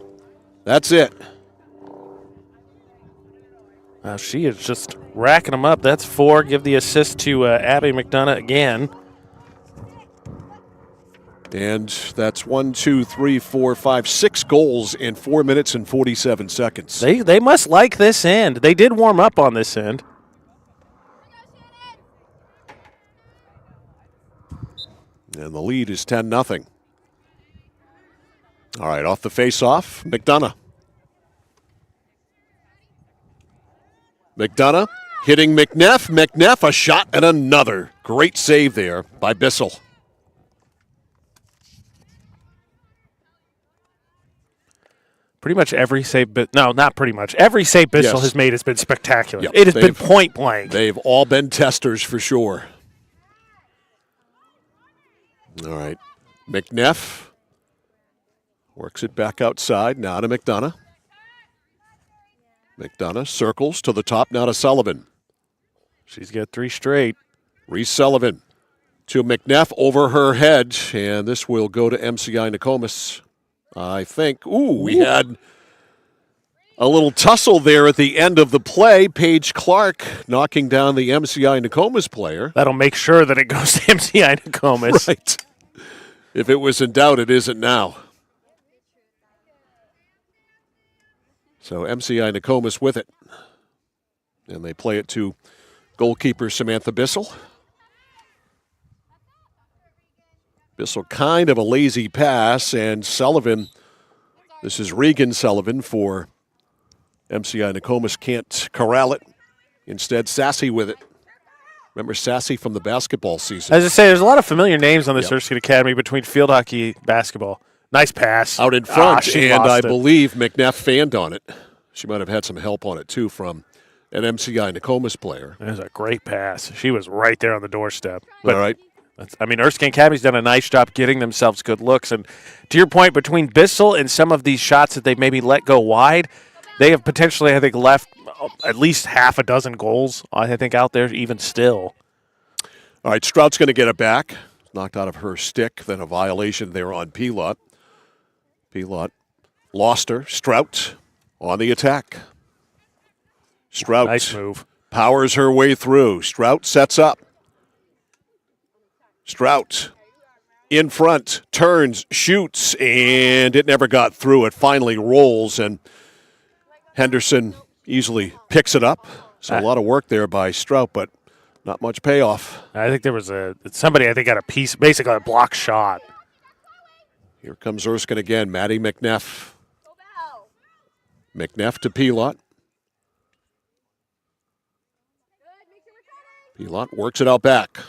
That's it. She is just racking them up. That's 4. Give the assist to Abby McDonough again. And that's 1, 2, 3, 4, 5, 6 goals in 4 minutes and 47 seconds. They must like this end. They did warm up on this end. And the lead is 10-0. All right, off the face-off, McDonough. McDonough hitting McNeff. McNeff, a shot and another. Great save there by Bissell. Pretty much every save, not pretty much. Every save Bissell has made has been spectacular. Yep, it has been point blank. They've all been testers for sure. All right, McNeff works it back outside, now to McDonough. McDonough circles to the top, now to Sullivan. She's got 3 straight. Reese Sullivan to McNeff over her head, and this will go to MCI Nokomis, I think. We had a little tussle there at the end of the play. Paige Clark knocking down the MCI Nokomis player. That'll make sure that it goes to MCI Nokomis. Right. If it was in doubt, it isn't now. So MCI Nokomis with it. And they play it to goalkeeper Samantha Bissell. Bissell kind of a lazy pass, and Sullivan, this is Regan Sullivan for MCI Nokomis, can't corral it. Instead, Sassy with it. Remember Sassy from the basketball season. As I say, there's a lot of familiar names on this Erskine Academy between field hockey, basketball. Nice pass. Out in front, and I it. believe McNeff fanned on it. She might have had some help on it, too, from an MCI Nokomis player. It was a great pass. She was right there on the doorstep. But all right. Erskine Academy's done a nice job getting themselves good looks. And to your point, between Bissell and some of these shots that they maybe let go wide, they have potentially, I think, left at least half a dozen goals, I think, out there even still. All right, Strout's going to get it back. Knocked out of her stick, then a violation there on Pilot. Pilot lost her. Strout on the attack. Strout nice move. Powers her way through. Strout sets up. Strout in front, turns, shoots, and it never got through. It finally rolls, and Henderson easily picks it up. So a lot of work there by Strout, but not much payoff. I think there was somebody I think got a piece, basically a block shot. Here comes Erskine again. Maddie McNeff. McNeff to Pilot. Pilot works it out back.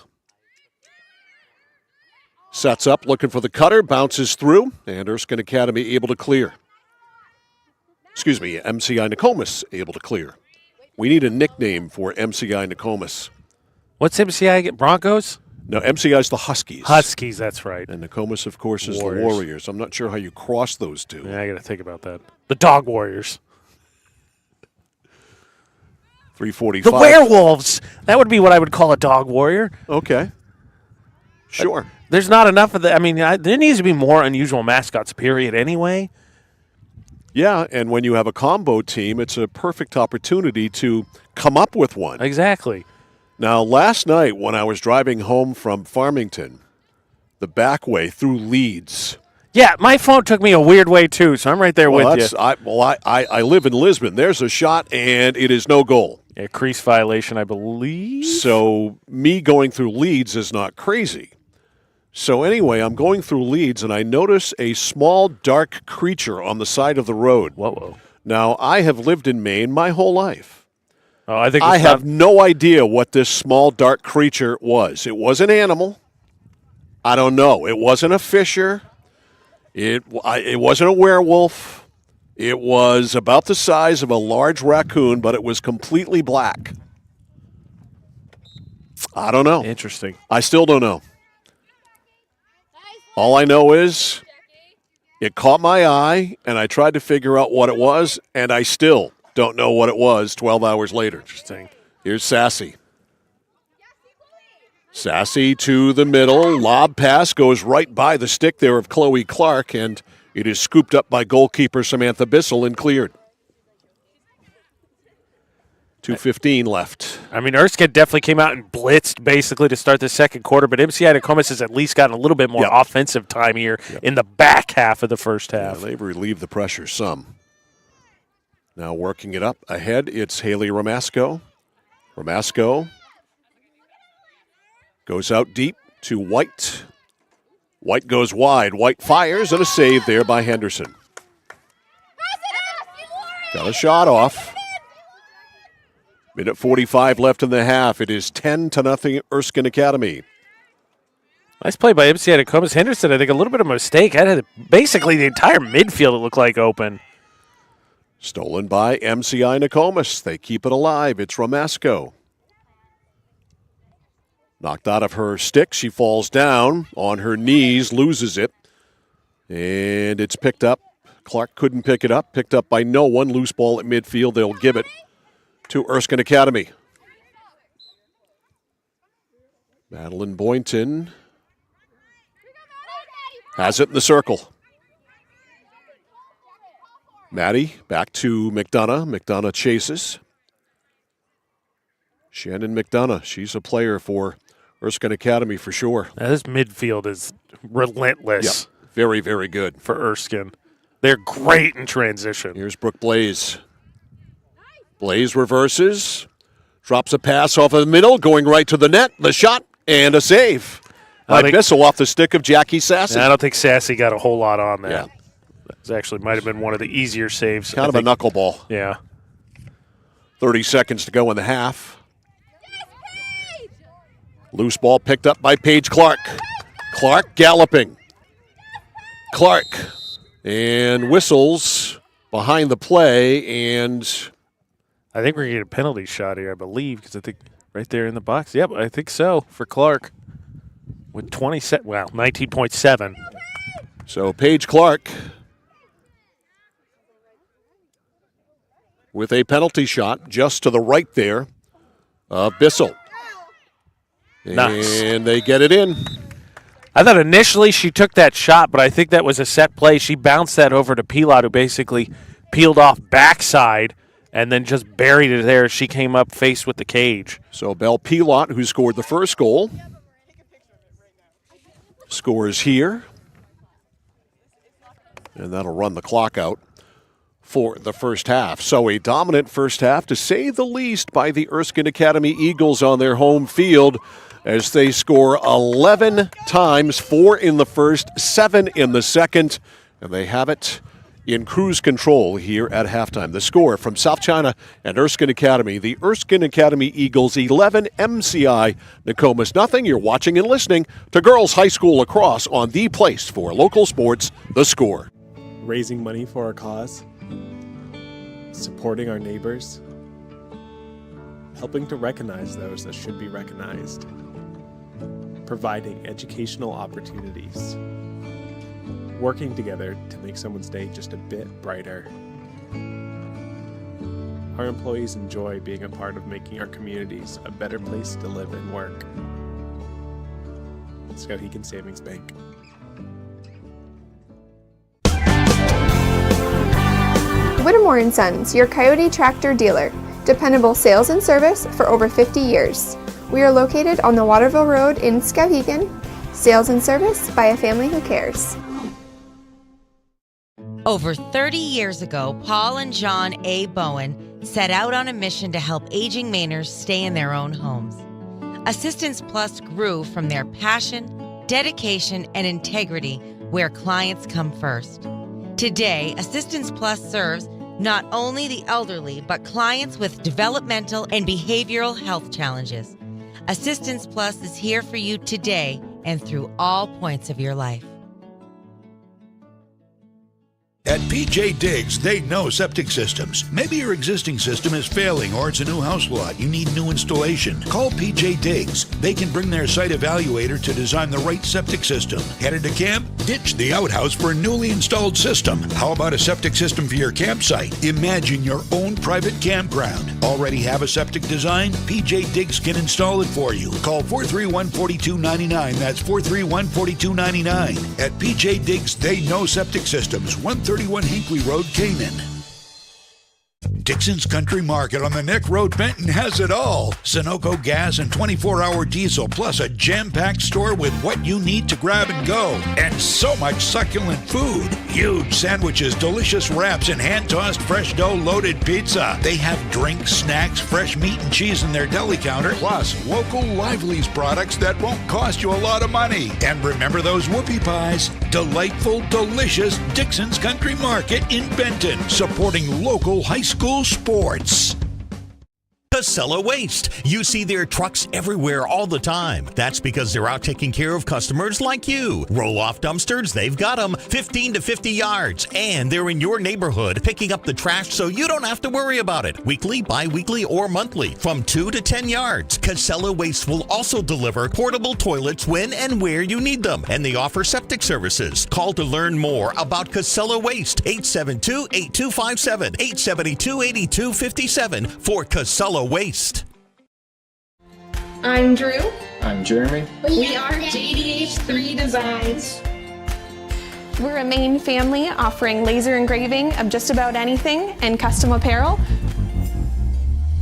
Sets up, looking for the cutter, bounces through, and Erskine Academy able to clear. Excuse me, MCI Nokomis able to clear. We need a nickname for MCI Nokomis. What's MCI? Broncos? No, MCI is the Huskies. Huskies, that's right. And Nokomis, of course, is Warriors. the Warriors. I'm not sure how you cross those two. Yeah, I got to think about that. The Dog Warriors. 3:45. The Werewolves. That would be what I would call a Dog Warrior. Okay. Sure. There's not enough of that. I mean, there needs to be more unusual mascots, period, anyway. Yeah, and when you have a combo team, it's a perfect opportunity to come up with one. Exactly. Now, last night when I was driving home from Farmington, the back way through Leeds. Yeah, my phone took me a weird way, too, so I'm right there with you. I live in Lisbon. There's a shot, and it is no goal. Yeah, crease violation, I believe. So me going through Leeds is not crazy. So anyway, I'm going through Leeds, and I notice a small, dark creature on the side of the road. Whoa. Now, I have lived in Maine my whole life. Oh, I have no idea what this small, dark creature was. It was an animal. I don't know. It wasn't a fisher. It wasn't a werewolf. It was about the size of a large raccoon, but it was completely black. I don't know. Interesting. I still don't know. All I know is it caught my eye, and I tried to figure out what it was, and I still don't know what it was 12 hours later. Interesting. Here's Sassy. Sassy to the middle. Lob pass goes right by the stick there of Chloe Clark, and it is scooped up by goalkeeper Samantha Bissell and cleared. 2:15 left. I mean, Erskine definitely came out and blitzed basically to start the second quarter, but MCI Nokomis has at least gotten a little bit more offensive time here in the back half of the first half. Yeah, they've relieved the pressure some. Now working it up ahead, it's Haley Ramasco. Ramasco goes out deep to White. White goes wide. White fires, and a save there by Henderson. Got a shot off. Minute 45 left in the half. It is 10-0 Erskine Academy. Nice play by MCI Nokomis. Henderson, I think, a little bit of a mistake. I had basically the entire midfield, it looked like, open. Stolen by MCI Nokomis. They keep it alive. It's Ramasco. Knocked out of her stick. She falls down on her knees, loses it. And it's picked up. Clark couldn't pick it up. Picked up by no one. Loose ball at midfield. They'll give it to Erskine Academy. Madeline Boynton has it in the circle. Maddie back to McDonough. McDonough chases. Shannon McDonough, she's a player for Erskine Academy for sure. Now, this midfield is relentless. Yeah, very, very good. For Erskine. They're great in transition. Here's Brooke Blaze. Blaze reverses, drops a pass off of the middle, going right to the net. The shot and a save. Bissell off the stick of Jackie Sassy. I don't think Sassy got a whole lot on that. Yeah. That actually might have been one of the easier saves. Kind of a knuckleball. Yeah. 30 seconds to go in the half. Loose ball picked up by Paige Clark. Clark galloping. Clark and whistles behind the play, and I think we're going to get a penalty shot here, I believe, because I think right there in the box. Yep, I think so for Clark with 19.7. So Paige Clark with a penalty shot just to the right there of Bissell. Nice. And they get it in. I thought initially she took that shot, but I think that was a set play. She bounced that over to Pilot, who basically peeled off backside and then just buried it there as she came up faced with the cage. So Belle Pilot, who scored the first goal, scores here. And that'll run the clock out for the first half. So a dominant first half, to say the least, by the Erskine Academy Eagles on their home field, as they score 11 times, 4 in the first, 7 in the second, and they have it in cruise control here at halftime. The score from South China and Erskine Academy: the Erskine Academy Eagles 11, MCI Nokomis nothing. You're watching and listening to Girls High School Lacrosse on the place for local sports, The Score. Raising money for our cause, supporting our neighbors, helping to recognize those that should be recognized, providing educational opportunities, working together to make someone's day just a bit brighter. Our employees enjoy being a part of making our communities a better place to live and work. Skowhegan Savings Bank. Whittemore & Sons, your Coyote tractor dealer. Dependable sales and service for over 50 years. We are located on the Waterville Road in Skowhegan. Sales and service by a family who cares. Over 30 years ago, Paul and John A. Bowen set out on a mission to help aging Mainers stay in their own homes. Assistance Plus grew from their passion, dedication, and integrity, where clients come first. Today, Assistance Plus serves not only the elderly, but clients with developmental and behavioral health challenges. Assistance Plus is here for you today and through all points of your life. At PJ Diggs, they know septic systems. Maybe your existing system is failing or it's a new house lot. You need new installation. Call PJ Diggs. They can bring their site evaluator to design the right septic system. Headed to camp? Ditch the outhouse for a newly installed system. How about a septic system for your campsite? Imagine your own private campground. Already have a septic design? PJ Diggs can install it for you. Call 431-4299. That's 431-4299. At PJ Diggs, they know septic systems. 131 Hinkley Road, Canaan. Dixon's Country Market on the Neck Road, Benton has it all. Sunoco gas and 24-hour diesel, plus a jam-packed store with what you need to grab and go. And so much succulent food. Huge sandwiches, delicious wraps, and hand-tossed fresh dough-loaded pizza. They have drinks, snacks, fresh meat and cheese in their deli counter, plus local Lively's products that won't cost you a lot of money. And remember those whoopie pies? Delightful, delicious Dixon's Country Market in Benton, supporting local high school sports. Casella Waste. You see their trucks everywhere all the time. That's because they're out taking care of customers like you. Roll-off dumpsters, they've got them 15 to 50 yards. And they're in your neighborhood picking up the trash so you don't have to worry about it. Weekly, bi-weekly, or monthly from 2 to 10 yards. Casella Waste will also deliver portable toilets when and where you need them. And they offer septic services. Call to learn more about Casella Waste. 872-8257, 872-8257 for Casella Waste. I'm Drew. I'm Jeremy. We are JDH3 Designs. We're a Maine family offering laser engraving of just about anything and custom apparel.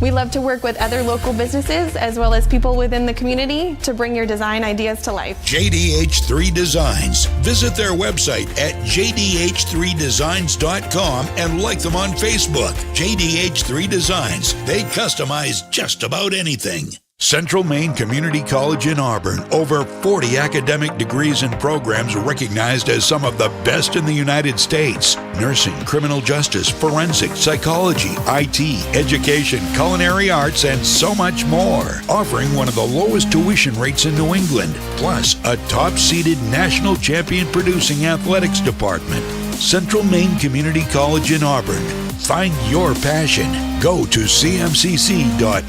We love to work with other local businesses as well as people within the community to bring your design ideas to life. JDH3 Designs. Visit their website at jdh3designs.com and like them on Facebook. JDH3 Designs. They customize just about anything. Central Maine Community College in Auburn. Over 40 academic degrees and programs recognized as some of the best in the United States. Nursing, criminal justice, forensic, psychology, IT, education, culinary arts, and so much more. Offering one of the lowest tuition rates in New England. Plus, a top-seeded national champion producing athletics department. Central Maine Community College in Auburn. Find your passion. Go to cmcc.edu.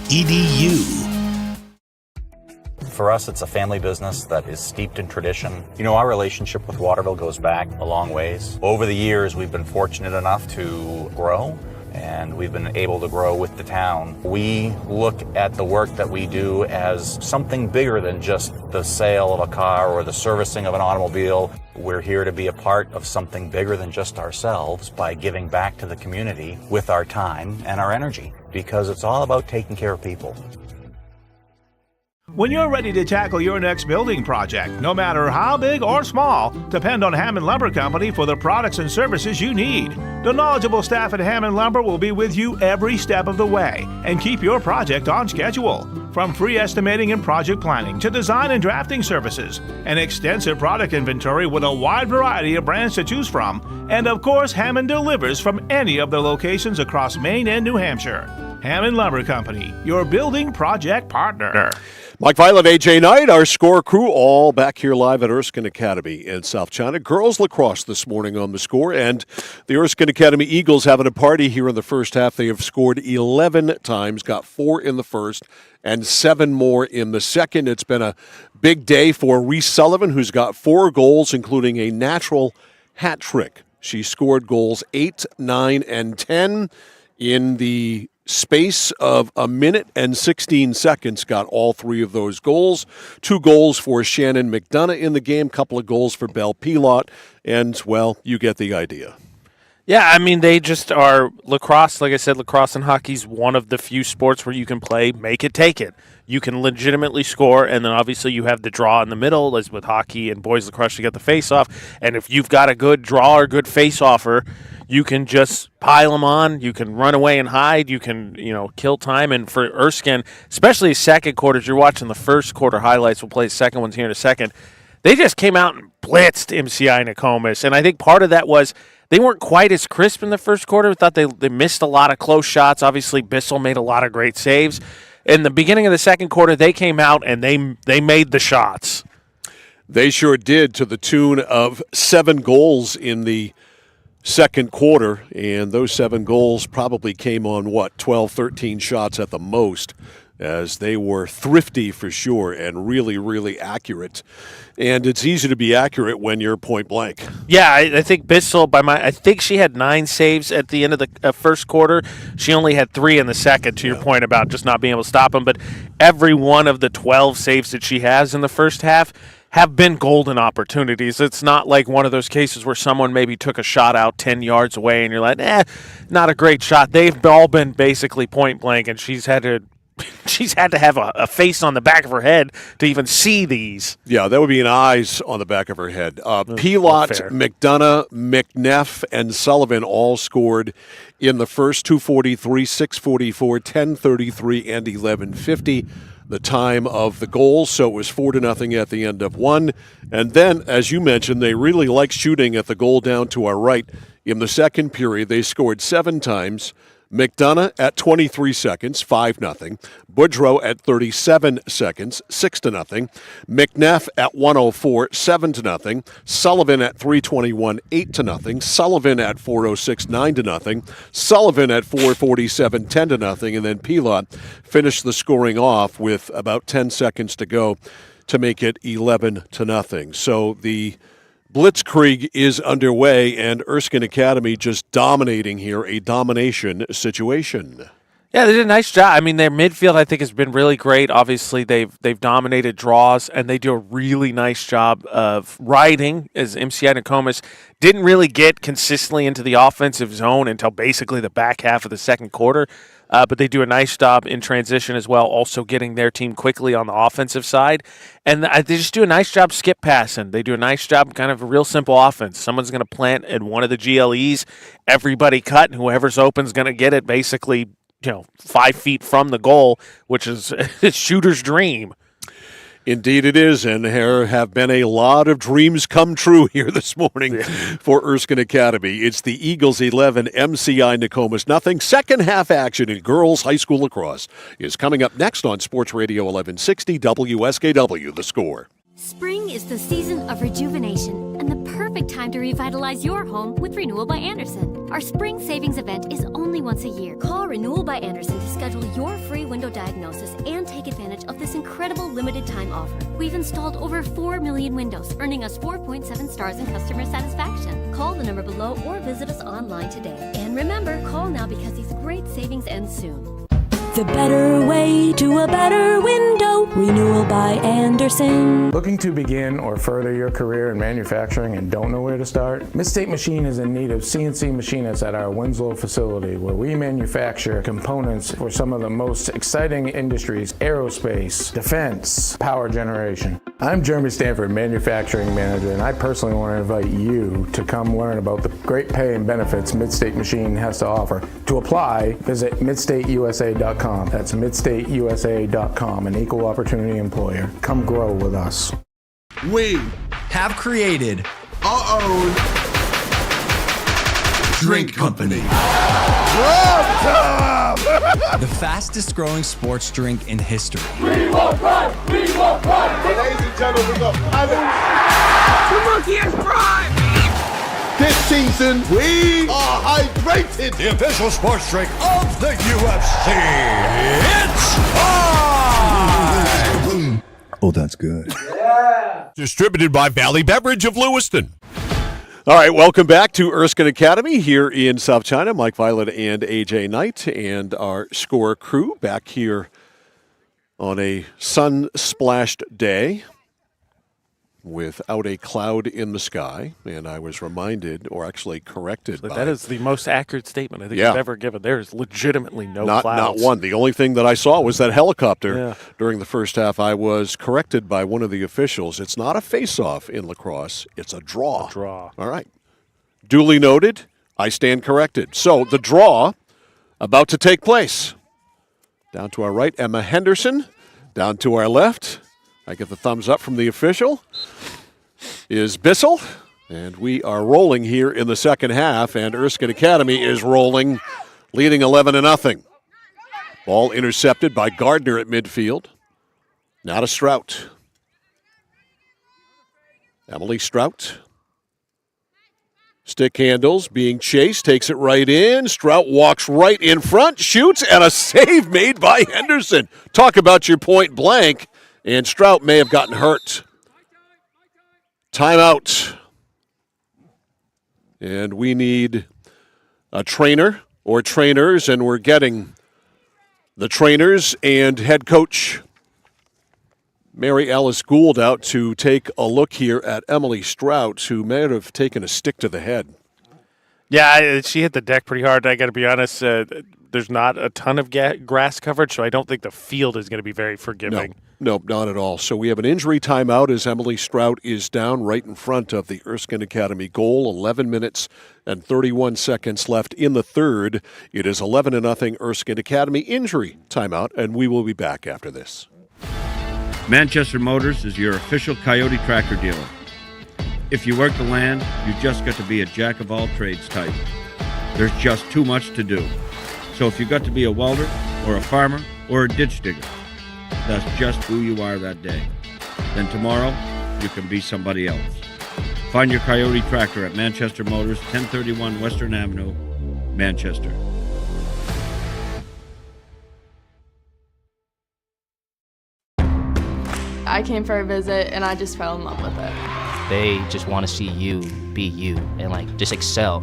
For us, it's a family business that is steeped in tradition. You know, our relationship with Waterville goes back a long ways. Over the years, we've been fortunate enough to grow, and we've been able to grow with the town. We look at the work that we do as something bigger than just the sale of a car or the servicing of an automobile. We're here to be a part of something bigger than just ourselves by giving back to the community with our time and our energy, because it's all about taking care of people. When you're ready to tackle your next building project, no matter how big or small, depend on Hammond Lumber Company for the products and services you need. The knowledgeable staff at Hammond Lumber will be with you every step of the way and keep your project on schedule. From free estimating and project planning to design and drafting services, an extensive product inventory with a wide variety of brands to choose from, and of course, Hammond delivers from any of the locations across Maine and New Hampshire. Hammond Lumber Company, your building project partner. Mike Violet, AJ Knight, our score crew, all back here live at Erskine Academy in South China. Girls lacrosse this morning on the score, and the Erskine Academy Eagles having a party here in the first half. They have scored 11 times, got 4 in the first, and 7 more in the second. It's been a big day for Reese Sullivan, who's got 4 goals, including a natural hat trick. She scored goals 8, 9, and 10 in the space of a minute and 16 seconds, got all 3 of those goals. 2 goals for Shannon McDonough in the game, couple of goals for Belle Pilot, and, well, you get the idea. Yeah, I mean, they just are lacrosse. Like I said, lacrosse and hockey is one of the few sports where you can play, make it, take it. You can legitimately score, and then obviously you have the draw in the middle, as with hockey and boys lacrosse, you get the face-off. And if you've got a good draw or good face-offer, you can just pile them on. You can run away and hide. You can, kill time. And for Erskine, especially second quarters, you're watching the first quarter highlights. We'll play the second ones here in a second. They just came out and blitzed MCI Nokomis. And I think part of that was they weren't quite as crisp in the first quarter. I thought they missed a lot of close shots. Obviously, Bissell made a lot of great saves. In the beginning of the second quarter, they came out and they made the shots. They sure did, to the tune of 7 goals in the second quarter, and those 7 goals probably came on, 12, 13 shots at the most, as they were thrifty for sure and really, really accurate. And it's easy to be accurate when you're point blank. Yeah, I think Bissell, I think she had 9 saves at the end of the first quarter. She only had 3 in the second, to your point about just not being able to stop them. But every one of the 12 saves that she has in the first half have been golden opportunities. It's not like one of those cases where someone maybe took a shot out 10 yards away and you're like, not a great shot. They've all been basically point blank, and she's had to have a face on the back of her head to even see these. Yeah, that would be an eyes on the back of her head. Pilot, McDonough, McNeff, and Sullivan all scored in the first. 2:43, 6:44, 10:33, and 11:50. The time of the goal, so it was 4-0 at the end of one. And then, as you mentioned, they really like shooting at the goal down to our right. In the second period, they scored 7 times. McDonough at 23 seconds, 5-0. Boudreau at 37 seconds, 6-0. McNeff at 104, 7-0. Sullivan at 3:21, 8-0. Sullivan at 4:06, 9-0. Sullivan at 4:47, 10-0. And then Pilot finished the scoring off with about 10 seconds to go to make it 11-0. So the Blitzkrieg is underway, and Erskine Academy just dominating here, a domination situation. Yeah, they did a nice job. I mean, their midfield, I think, has been really great. Obviously, they've dominated draws, and they do a really nice job of riding, as MCI Nokomis didn't really get consistently into the offensive zone until basically the back half of the second quarter. but they do a nice job in transition as well, also getting their team quickly on the offensive side. And they just do a nice job skip passing. They do a nice job, kind of a real simple offense. Someone's going to plant in one of the GLEs, everybody cut, and whoever's open is going to get it basically 5 feet from the goal, which is a shooter's dream. Indeed it is, and there have been a lot of dreams come true here this morning for Erskine Academy. It's the Eagles 11, MCI Nokomis nothing. Second half action in girls high school lacrosse is coming up next on Sports Radio 1160 WSKW, The Score. Spring is the season of rejuvenation and the perfect time to revitalize your home with Renewal by Andersen. Our spring savings event is only once a year. Call Renewal by Andersen to schedule your free window diagnosis and take advantage of this incredible limited time offer. We've installed over 4 million windows, earning us 4.7 stars in customer satisfaction. Call the number below or visit us online today. And remember, call now because these great savings end soon. The better way to a better window. Renewal by Andersen. Looking to begin or further your career in manufacturing and don't know where to start? Midstate Machine is in need of CNC machinists at our Winslow facility, where we manufacture components for some of the most exciting industries: aerospace, defense, power generation. I'm Jeremy Stanford, manufacturing manager, and I personally want to invite you to come learn about the great pay and benefits Midstate Machine has to offer. To apply, visit midstateusa.com. That's midstateusa.com, an equal opportunity employer. Come grow with us. We have created our own drink company. The fastest growing sports drink in history. We will run! We will run! Ladies and gentlemen, the monkey is prime! This season, we are hydrated. The official sports drink of the UFC. It's time! Oh, that's good. Yeah! Distributed by Valley Beverage of Lewiston. All right, welcome back to Erskine Academy here in South China. Mike Violet and AJ Knight and our Score crew back here on a sun-splashed day without a cloud in the sky. And I was reminded, or actually corrected by... That is the most accurate statement I think you've ever given. There is legitimately no clouds. Not one. The only thing that I saw was that helicopter during the first half. I was corrected by one of the officials. It's not a face-off in lacrosse. It's a draw. All right. Duly noted. I stand corrected. So the draw about to take place. Down to our right, Emma Henderson. Down to our left, I get the thumbs up from the official, is Bissell. And we are rolling here in the second half, and Erskine Academy is rolling, leading 11-0. Ball intercepted by Gardner at midfield. Now to Strout. Emily Strout. Stick handles, being chased, takes it right in. Strout walks right in front, shoots, and a save made by Henderson. Talk about your point blank, and Strout may have gotten hurt. Timeout. And we need a trainer or trainers, and we're getting the trainers and head coach Mary Alice Gould out to take a look here at Emily Strout, who may have taken a stick to the head. Yeah, she hit the deck pretty hard. I got to be honest. There's not a ton of grass coverage, so I don't think the field is going to be very forgiving. No, not at all. So we have an injury timeout as Emily Strout is down right in front of the Erskine Academy goal. 11 minutes and 31 seconds left in the third. It is 11-0 Erskine Academy injury timeout, and we will be back after this. Manchester Motors is your official Coyote tractor dealer. If you work the land, you just got to be a jack-of-all-trades type. There's just too much to do. So if you got to be a welder, or a farmer, or a ditch digger, that's just who you are that day. Then tomorrow, you can be somebody else. Find your Coyote tractor at Manchester Motors, 1031 Western Avenue, Manchester. I came for a visit and I just fell in love with it. They just want to see you be you and just excel.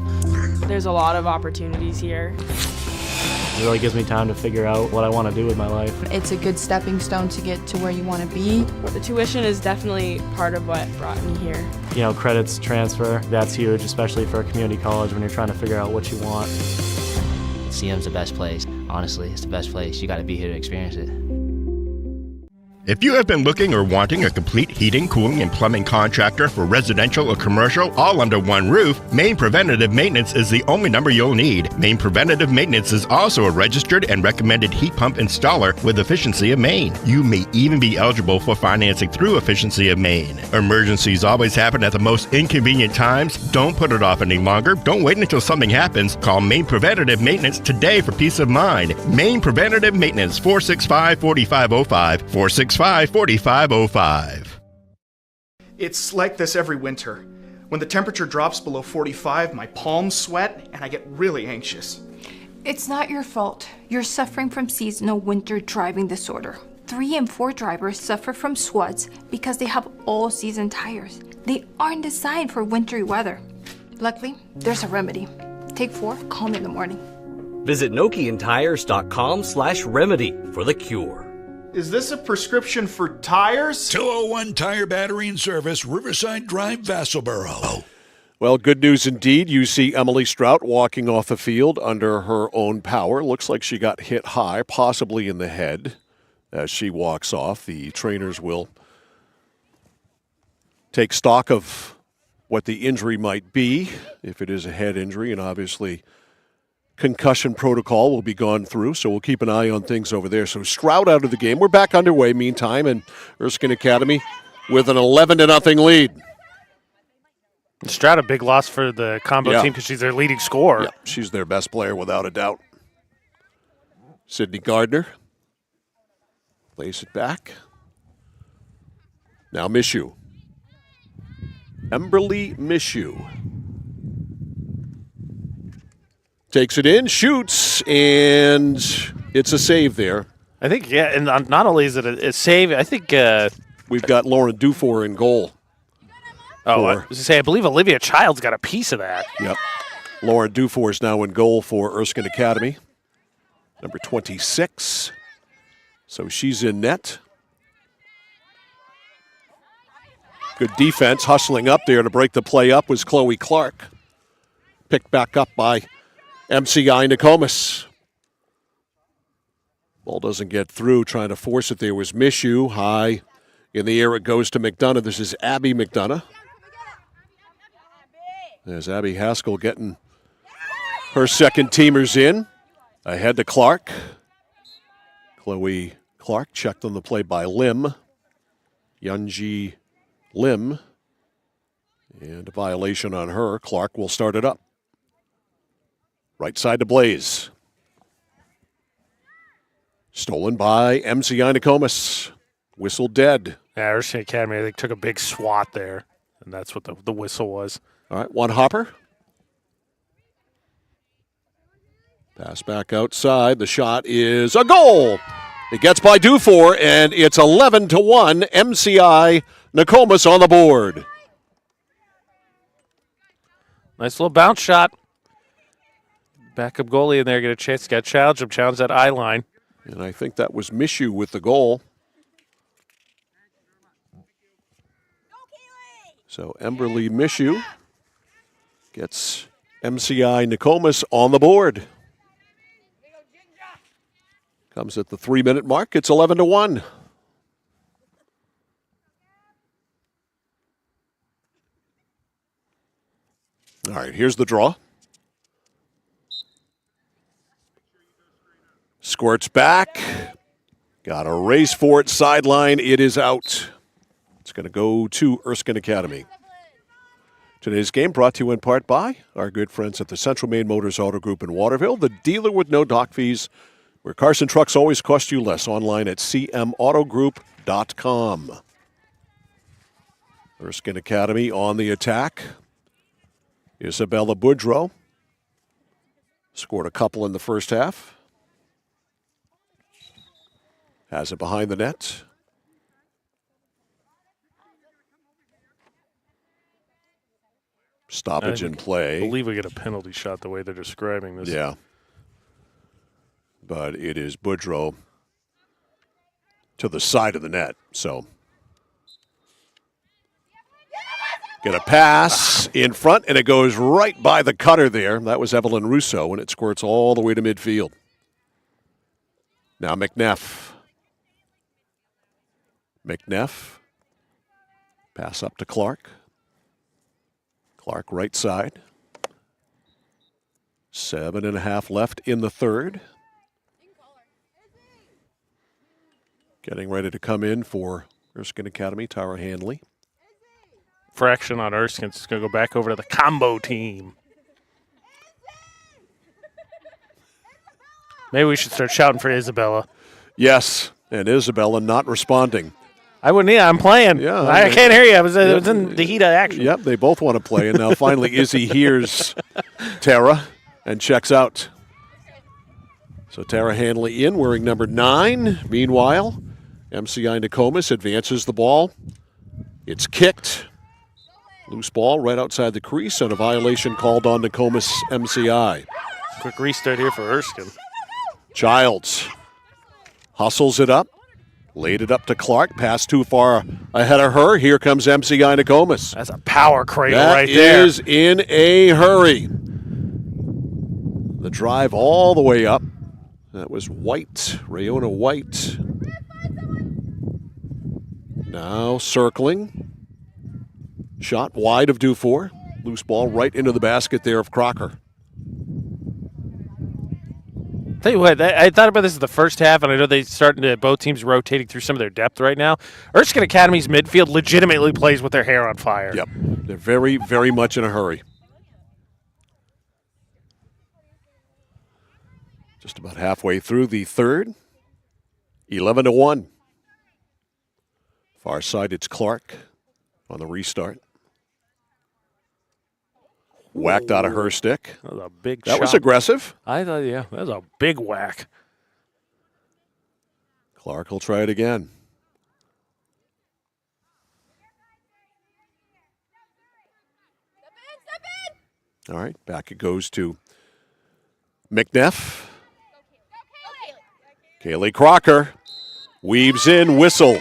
There's a lot of opportunities here. It really gives me time to figure out what I want to do with my life. It's a good stepping stone to get to where you want to be. The tuition is definitely part of what brought me here. You know, credits transfer, that's huge, especially for a community college when you're trying to figure out what you want. CM's the best place. Honestly, it's the best place. You got to be here to experience it. If you have been looking or wanting a complete heating, cooling, and plumbing contractor for residential or commercial all under one roof, Maine Preventative Maintenance is the only number you'll need. Maine Preventative Maintenance is also a registered and recommended heat pump installer with Efficiency of Maine. You may even be eligible for financing through Efficiency of Maine. Emergencies always happen at the most inconvenient times. Don't put it off any longer. Don't wait until something happens. Call Maine Preventative Maintenance today for peace of mind. Maine Preventative Maintenance, 465-4505, 465-4505. It's like this every winter. When the temperature drops below 45, my palms sweat and I get really anxious. It's not your fault. You're suffering from seasonal winter driving disorder. 3 and 4 drivers suffer from SWUDs because they have all-season tires. They aren't designed for wintry weather. Luckily, there's a remedy. Take 4, call me in the morning. Visit NokianTires.com/remedy for the cure. Is this a prescription for tires? 201 Tire Battery and Service, Riverside Drive, Vassalboro. Well, good news indeed. You see Emily Strout walking off the field under her own power. Looks like she got hit high, possibly in the head, as she walks off. The trainers will take stock of what the injury might be, if it is a head injury, and obviously concussion protocol will be gone through, so we'll keep an eye on things over there. So Stroud out of the game. We're back underway meantime, and Erskine Academy with an 11-0 lead. Stroud, a big loss for the combo team because she's their leading scorer. Yeah, she's their best player without a doubt. Sydney Gardner lays it back. Now Mishu. Emberly Mishu. Takes it in, shoots, and it's a save there. I think, yeah, and not only is it a save, I think we've got Lauren Dufour in goal. Oh, I was going to say, I believe Olivia Child's got a piece of that. Yep. Lauren Dufour is now in goal for Erskine Academy, number 26. So she's in net. Good defense, hustling up there to break the play up was Chloe Clark. Picked back up by MCI Nokomis. Ball doesn't get through, trying to force it. There was Mishu. High in the air it goes to McDonough. This is Abby McDonough. There's Abby Haskell getting her second teamers in. Ahead to Clark. Chloe Clark checked on the play by Lim. Yunji Lim. And a violation on her. Clark will start it up. Right side to Blaze. Stolen by MCI Nokomis. Whistle dead. Yeah, Erskine Academy, I think, took a big swat there, and that's what the whistle was. All right, one hopper. Pass back outside. The shot is a goal. It gets by Dufour, and it's 11-1. MCI Nokomis on the board. Nice little bounce shot. Backup goalie in there, get a chance to get challenged him, challenge that eye line. And I think that was Mishu with the goal. So Emberly Mishu gets MCI Nokomis on the board. Comes at the 3-minute mark. It's 11-1. All right, here's the draw. Squirts back. Got a race for it. Sideline. It is out. It's going to go to Erskine Academy. Today's game brought to you in part by our good friends at the Central Maine Motors Auto Group in Waterville, the dealer with no dock fees, where cars and trucks always cost you less. Online at cmautogroup.com. Erskine Academy on the attack. Isabella Boudreau scored a couple in the first half. Has it behind the net. Stoppage in play. I believe we get a penalty shot the way they're describing this. Yeah. But it is Boudreau to the side of the net. So get a pass in front, and it goes right by the cutter there. That was Evelyn Russo, and it squirts all the way to midfield. Now McNeff. Pass up to Clark. Clark right side. 7.5 left in the third. Getting ready to come in for Erskine Academy, Tara Hanley. Fraction on Erskine. It's going to go back over to the combo team. Maybe we should start shouting for Isabella. Yes, and Isabella not responding. I wouldn't either. I'm playing. Yeah, I can't hear you. I was in the heat of action. Yep, they both want to play. And now finally Izzy hears Tara and checks out. So Tara Hanley in, wearing number 9. Meanwhile, MCI Nokomis advances the ball. It's kicked. Loose ball right outside the crease, and a violation called on Nokomis MCI. Quick restart here for Erskine. Childs hustles it up. Laid it up to Clark. Pass too far ahead of her. Here comes MCI Nokomis. That's a power cradle right there. That is in a hurry. The drive all the way up. That was White, Rayona White. Now circling. Shot wide of Dufour. Loose ball right into the basket there of Crocker. Tell you what, I thought about this in the first half, and I know they're starting to, both teams rotating through some of their depth right now. Erskine Academy's midfield legitimately plays with their hair on fire. Yep. They're very, very much in a hurry. Just about halfway through the third. 11-1. Far side, it's Clark on the restart. Whacked out of her stick. That was a big shot. That was aggressive. I thought, yeah, that was a big whack. Clark will try it again. All right, back it goes to McNeff. Kaylee Crocker weaves in, whistle.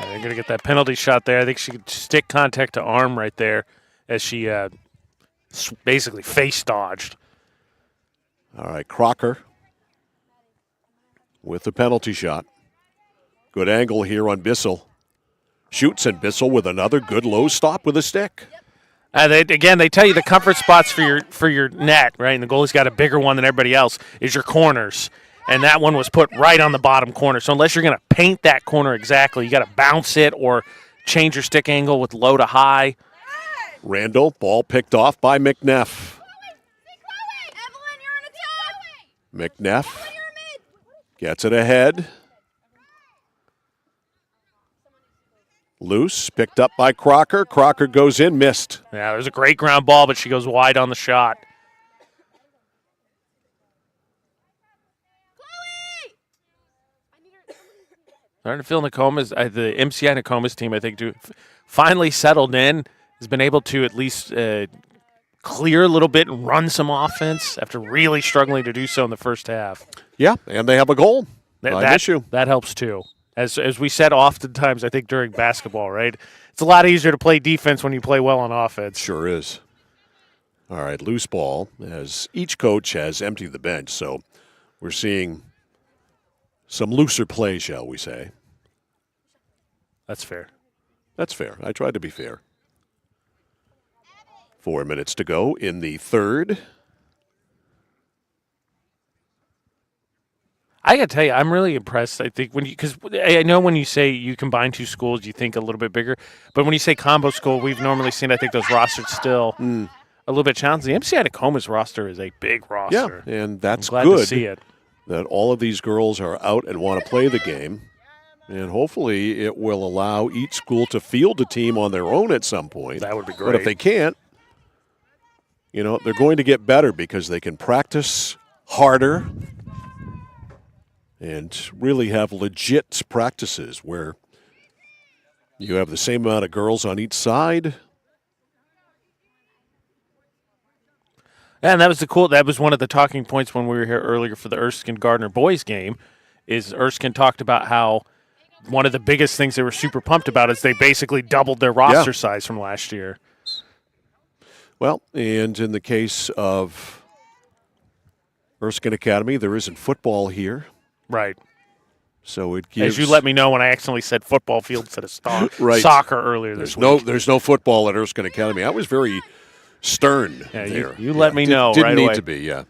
They're going to get that penalty shot there. I think she could stick contact to arm right there as she basically face dodged. All right, Crocker with the penalty shot. Good angle here on Bissell. Shoots, and Bissell with another good low stop with a stick. They tell you the comfort spots for your net, right? And the goalie's got a bigger one than everybody else, is your corners. And that one was put right on the bottom corner. So unless you're going to paint that corner exactly, you got to bounce it or change your stick angle with low to high. Randall, ball picked off by McNeff. McNeff gets it ahead. Loose, picked up by Crocker. Crocker goes in, missed. Yeah, there's a great ground ball, but she goes wide on the shot. Starting to feel Nokomis, the MCI Nokomis team, I think, finally settled in, has been able to at least clear a little bit and run some offense after really struggling to do so in the first half. Yeah, and they have a goal. That helps too. As we said oftentimes, I think, during basketball, right? It's a lot easier to play defense when you play well on offense. Sure is. All right, loose ball, as each coach has emptied the bench, so we're seeing some looser play, shall we say. That's fair. That's fair. I tried to be fair. 4 minutes to go in the third. I got to tell you, I'm really impressed. I think because I know when you say you combine two schools, you think a little bit bigger. But when you say combo school, we've normally seen, I think, those rosters still a little bit challenging. The MCI Nokomis roster is a big roster. Yeah, and that's I'm glad good to see it. That all of these girls are out and want to play the game. And hopefully it will allow each school to field a team on their own at some point. That would be great. But if they can't, they're going to get better because they can practice harder and really have legit practices where you have the same amount of girls on each side. And that was one of the talking points when we were here earlier for the Erskine Gardner boys game, is Erskine talked about how one of the biggest things they were super pumped about is they basically doubled their roster size from last year. Well, and in the case of Erskine Academy, there isn't football here. Right. So it gives. As you let me know when I accidentally said football field instead of soccer earlier this week. There's no football at Erskine Academy. I was very stern there. You let me know Didn't right need away. to be, yeah.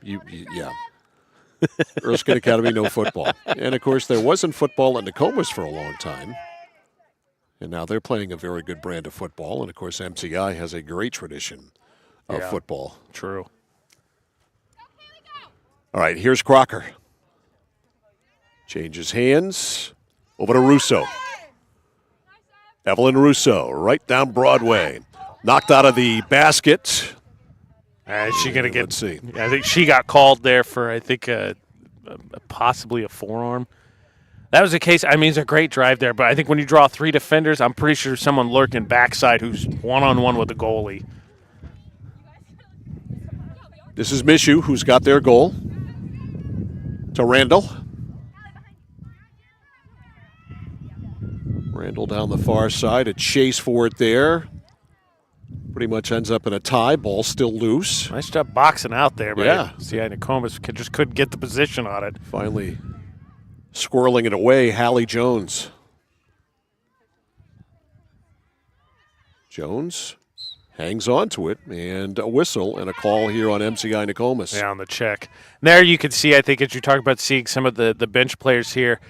Erskine Academy, no football. And, of course, there wasn't football at Nokomis for a long time. And now they're playing a very good brand of football. And, of course, MCI has a great tradition of football. True. All right, here's Crocker. Changes hands. Over to Russo. Evelyn Russo, right down Broadway. Knocked out of the basket. Is she going to get? Let's see. I think she got called there for possibly a forearm. That was the case. I mean, it's a great drive there, but I think when you draw 3 defenders, I'm pretty sure someone lurking backside who's one-on-one with the goalie. This is Mishu, who's got their goal. To Randall. Randall down the far side, a chase for it there. Pretty much ends up in a tie. Ball still loose. Nice job boxing out there, but yeah. MCI Nokomis just couldn't get the position on it. Finally squirreling it away, Hallie Jones. Jones hangs on to it, and a whistle and a call here on MCI Nokomis. Yeah, on the check. And there you can see, I think, as you talk about seeing some of the bench players here,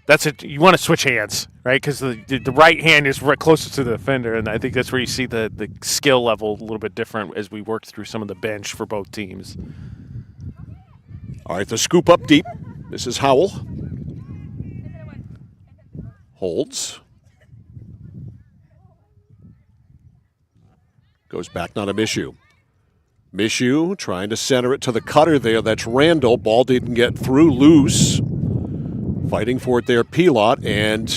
that's it. You want to switch hands, right? Because the right hand is right closest to the defender, and I think that's where you see the skill level a little bit different as we work through some of the bench for both teams. All right, the scoop up deep. This is Howell. Holds. Goes back now to Mishu. Mishu trying to center it to the cutter there. That's Randall. Ball didn't get through. Loose. Fighting for it there, Pilot, and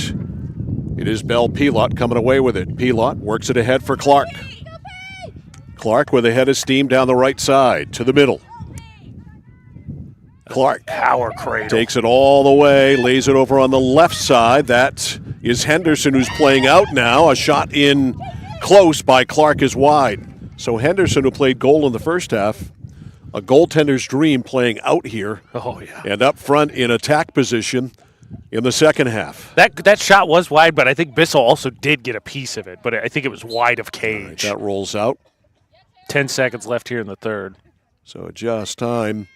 it is Belle Pilot coming away with it. Pilot works it ahead for Clark. Clark with a head of steam down the right side to the middle. Clark power cradle takes it all the way, lays it over on the left side. That is Henderson, who's playing out now. A shot in close by Clark is wide. So Henderson, who played goal in the first half, a goaltender's dream playing out here. Oh, yeah. And up front in attack position in the second half. That shot was wide, but I think Bissell also did get a piece of it. But I think it was wide of cage. Right, that rolls out. 10 seconds left here in the third. So just time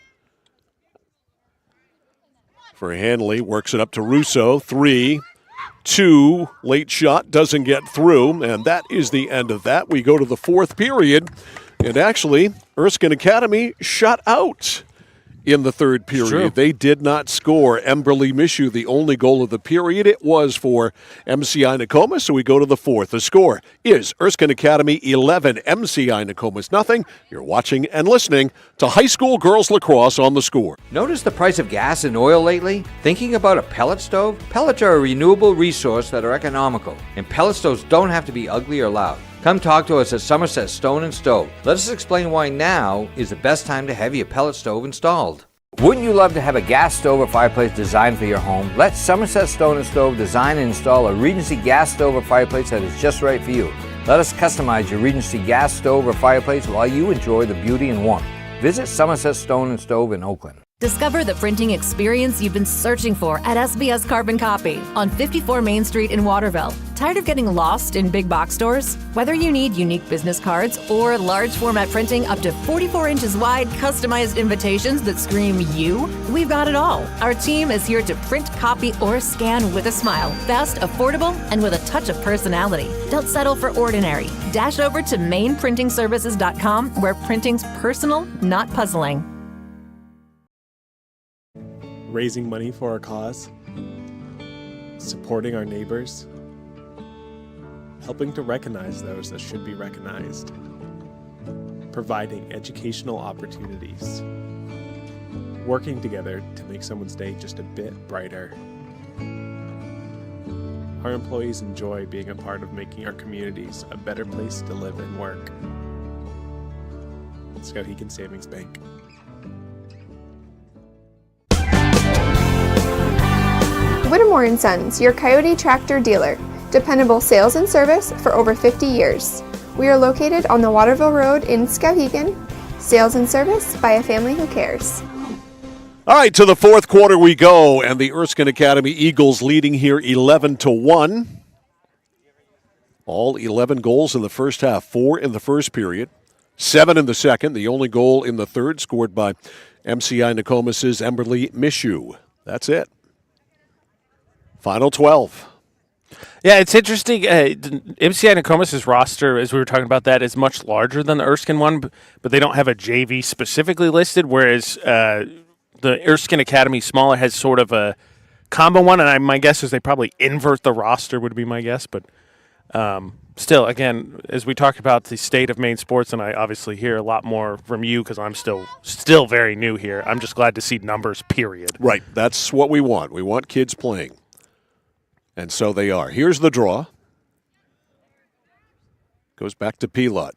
for Hanley. Works it up to Russo. 3-2. Late shot doesn't get through. And that is the end of that. We go to the fourth period. And actually, Erskine Academy shut out in the third period. They did not score. Emberly Mishu, the only goal of the period. It was for MCI Nokomis, so we go to the fourth. The score is Erskine Academy 11, MCI Nokomis nothing. You're watching and listening to High School Girls Lacrosse on The Score. Notice the price of gas and oil lately? Thinking about a pellet stove? Pellets are a renewable resource that are economical, and pellet stoves don't have to be ugly or loud. Come talk to us at Somerset Stone & Stove. Let us explain why now is the best time to have your pellet stove installed. Wouldn't you love to have a gas stove or fireplace designed for your home? Let Somerset Stone & Stove design and install a Regency gas stove or fireplace that is just right for you. Let us customize your Regency gas stove or fireplace while you enjoy the beauty and warmth. Visit Somerset Stone & Stove in Oakland. Discover the printing experience you've been searching for at SBS Carbon Copy on 54 Main Street in Waterville. Tired of getting lost in big box stores? Whether you need unique business cards or large format printing up to 44 inches wide, customized invitations that scream you, we've got it all. Our team is here to print, copy, or scan with a smile. Fast, affordable, and with a touch of personality. Don't settle for ordinary. Dash over to mainprintingservices.com where printing's personal, not puzzling. Raising money for our cause, supporting our neighbors, helping to recognize those that should be recognized, providing educational opportunities, working together to make someone's day just a bit brighter. Our employees enjoy being a part of making our communities a better place to live and work. Skowhegan Savings Bank. Whittemore & Sons, your Coyote tractor dealer. Dependable sales and service for over 50 years. We are located on the Waterville Road in Skowhegan. Sales and service by a family who cares. All right, to the fourth quarter we go, and the Erskine Academy Eagles leading here 11-1. All 11 goals in the first half, 4 in the first period, 7 in the second. The only goal in the third scored by MCI Nokomis' Emberly Mishu. That's it. Final 12. Yeah, it's interesting. MCI Nokomis' roster, as we were talking about that, is much larger than the Erskine one, but they don't have a JV specifically listed, whereas the Erskine Academy smaller has sort of a combo one, and my guess is they probably invert the roster would be my guess, but still, again, as we talk about the state of Maine sports, and I obviously hear a lot more from you because I'm still very new here, I'm just glad to see numbers, period. Right, that's what we want. We want kids playing. And so they are. Here's the draw. Goes back to Pilot.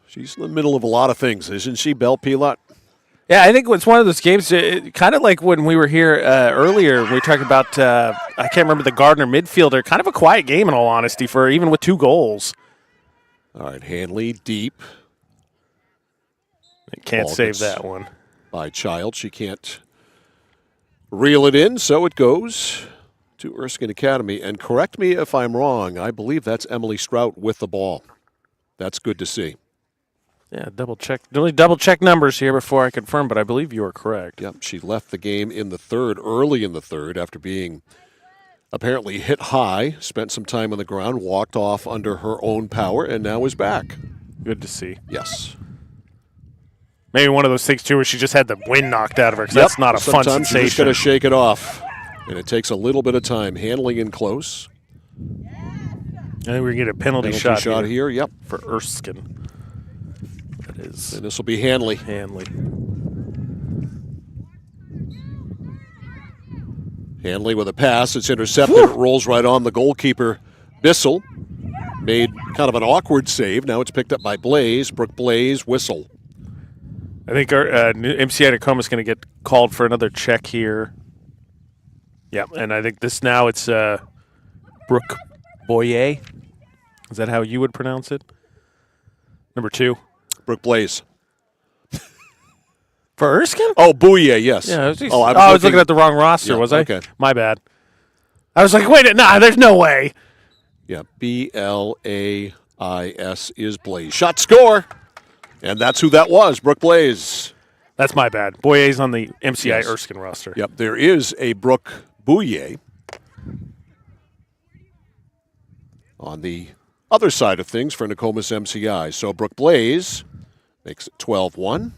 She's in the middle of a lot of things, isn't she, Belle Pilot? Yeah, I think it's one of those games, kind of like when we were here earlier, we talked about, I can't remember the Gardner midfielder, kind of a quiet game in all honesty, for even with 2 goals. All right, Hanley deep. Can't Ball save that one. By Child. She can't reel it in, so it goes to Erskine Academy. And correct me if I'm wrong, I believe that's Emily Strout with the ball. That's good to see. Yeah, double check numbers here before I confirm, but I believe you are correct. Yep, she left the game in the third, early in the third, after being apparently hit high, spent some time on the ground, walked off under her own power, and now is back. Good to see. Yes. Maybe one of those things, too, where she just had the wind knocked out of her, because that's not a fun sensation. Sometimes you just got to shake it off, and it takes a little bit of time. Handling in close. I think we're going to get a penalty shot here. Yep. For Erskine. That is. And this will be Hanley. Hanley with a pass. It's intercepted. It rolls right on the goalkeeper. Bissell made kind of an awkward save. Now it's picked up by Blaze. Brooke Blaze, whistle. I think our MCI Tacoma is going to get called for another check here. Yeah, and I think it's Brooke Boyer. Is that how you would pronounce it? Number 2. Brooke Blaze. For Erskine? Oh, Bouye, yes. Yeah, I was looking at the wrong roster, was I? Okay. My bad. I was like, wait, there's no way. Yeah, Blais is Blaze. Shot, score! And that's who that was, Brooke Blaze. That's my bad. Boyer's on the MCI Erskine roster. Yep, there is a Brooke Bouye on the other side of things for Nokomis MCI. So Brooke Blaze makes it 12-1.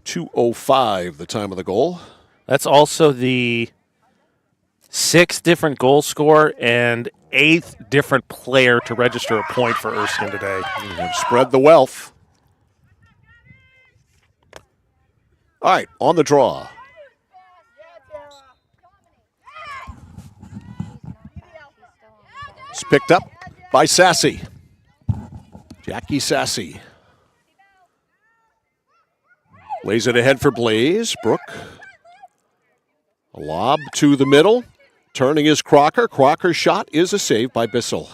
.205 the time of the goal. That's also the 6th different goal scorer and 8th different player to register a point for Erskine today. Spread the wealth. All right, on the draw. It's picked up by Sassy. Jackie Sassy. Lays it ahead for Blaze. Brooke. A lob to the middle. Turning is Crocker. Crocker's shot is a save by Bissell.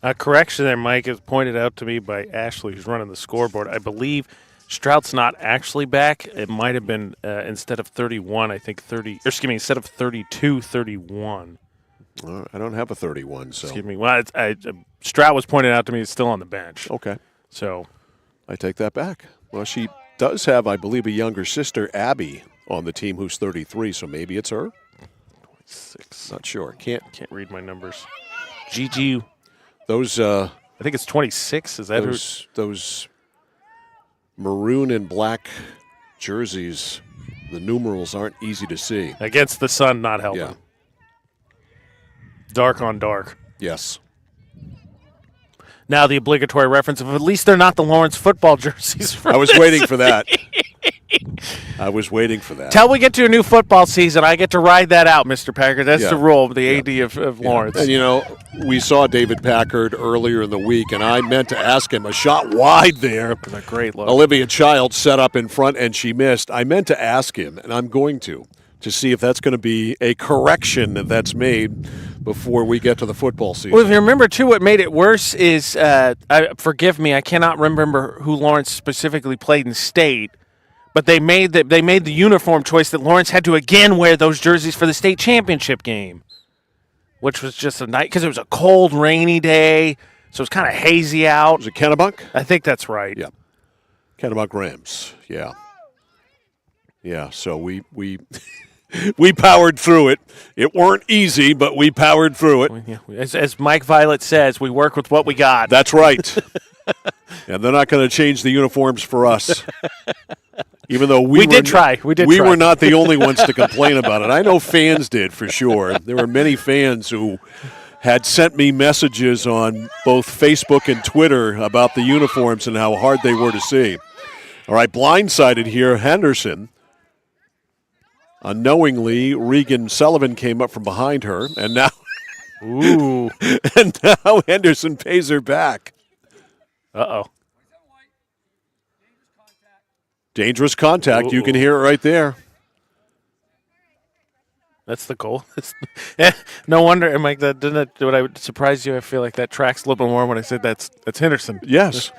A correction there, Mike, is pointed out to me by Ashley, who's running the scoreboard. I believe Strout's not actually back. It might have been instead of 31, I think 30. Or excuse me, instead of 32, 31. I don't have a 31, so. Excuse me. Well, Strout was pointed out to me. It's still on the bench. Okay. So. I take that back. Well, she does have, I believe, a younger sister, Abby, on the team who's 33, so maybe it's her. 26. Not sure. Can't read my numbers. GG. Those. I think it's 26. Is that those maroon and black jerseys? The numerals aren't easy to see. Against the sun, not helping. Yeah. Dark on dark. Yes. Now the obligatory reference of at least they're not the Lawrence football jerseys. I was waiting for that. I was waiting for that. Till we get to a new football season, I get to ride that out, Mr. Packard. That's the rule of the AD of Lawrence. And, you know, we saw David Packard earlier in the week, and I meant to ask him a shot wide there. It was a great look. Olivia Child set up in front, and she missed. I meant to ask him, and I'm going to see if that's going to be a correction that's made before we get to the football season. Well, if you remember, too, what made it worse is, forgive me, I cannot remember who Lawrence specifically played in state, but they made the uniform choice that Lawrence had to again wear those jerseys for the state championship game, which was just a night because it was a cold, rainy day, so it was kind of hazy out. Was it Kennebuck? I think that's right. Yeah. Kennebuck Rams, yeah. Yeah, so we we powered through it. It weren't easy, but we powered through it. As Mike Violet says, we work with what we got. That's right. And they're not going to change the uniforms for us. Even though we did try. We were not the only ones to complain about it. I know fans did for sure. There were many fans who had sent me messages on both Facebook and Twitter about the uniforms and how hard they were to see. All right, blindsided here, Henderson. Unknowingly, Regan Sullivan came up from behind her, and now, ooh, and now Henderson pays her back. Uh-oh. Dangerous contact. You can hear it right there. That's the goal. No wonder, Mike. That didn't. Would I surprise you? I feel like that tracks a little bit more when I said that's Henderson. Yes.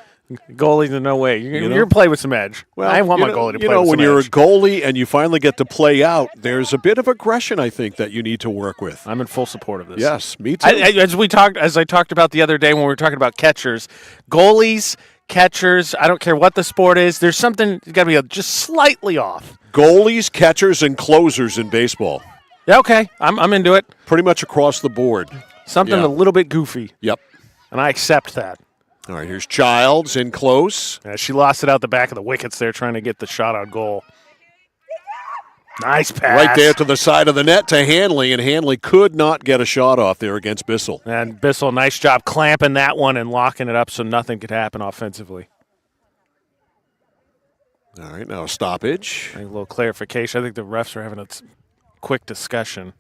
Goalies in no way. You're play with some edge. Well, I want my goalie to play with some edge. When you're a goalie and you finally get to play out, there's a bit of aggression, I think, that you need to work with. I'm in full support of this. Yes, me too. As I talked about the other day when we were talking about catchers, goalies, catchers, I don't care what the sport is, there's something got to be just slightly off. Goalies, catchers, and closers in baseball. Yeah, okay. I'm into it. Pretty much across the board. Something a little bit goofy. Yep. And I accept that. All right, here's Childs in close. Yeah, she lost it out the back of the wickets there trying to get the shot on goal. Nice pass. Right there to the side of the net to Hanley, and Hanley could not get a shot off there against Bissell. And Bissell, nice job clamping that one and locking it up so nothing could happen offensively. All right, now a stoppage. A little clarification. I think the refs are having a quick discussion.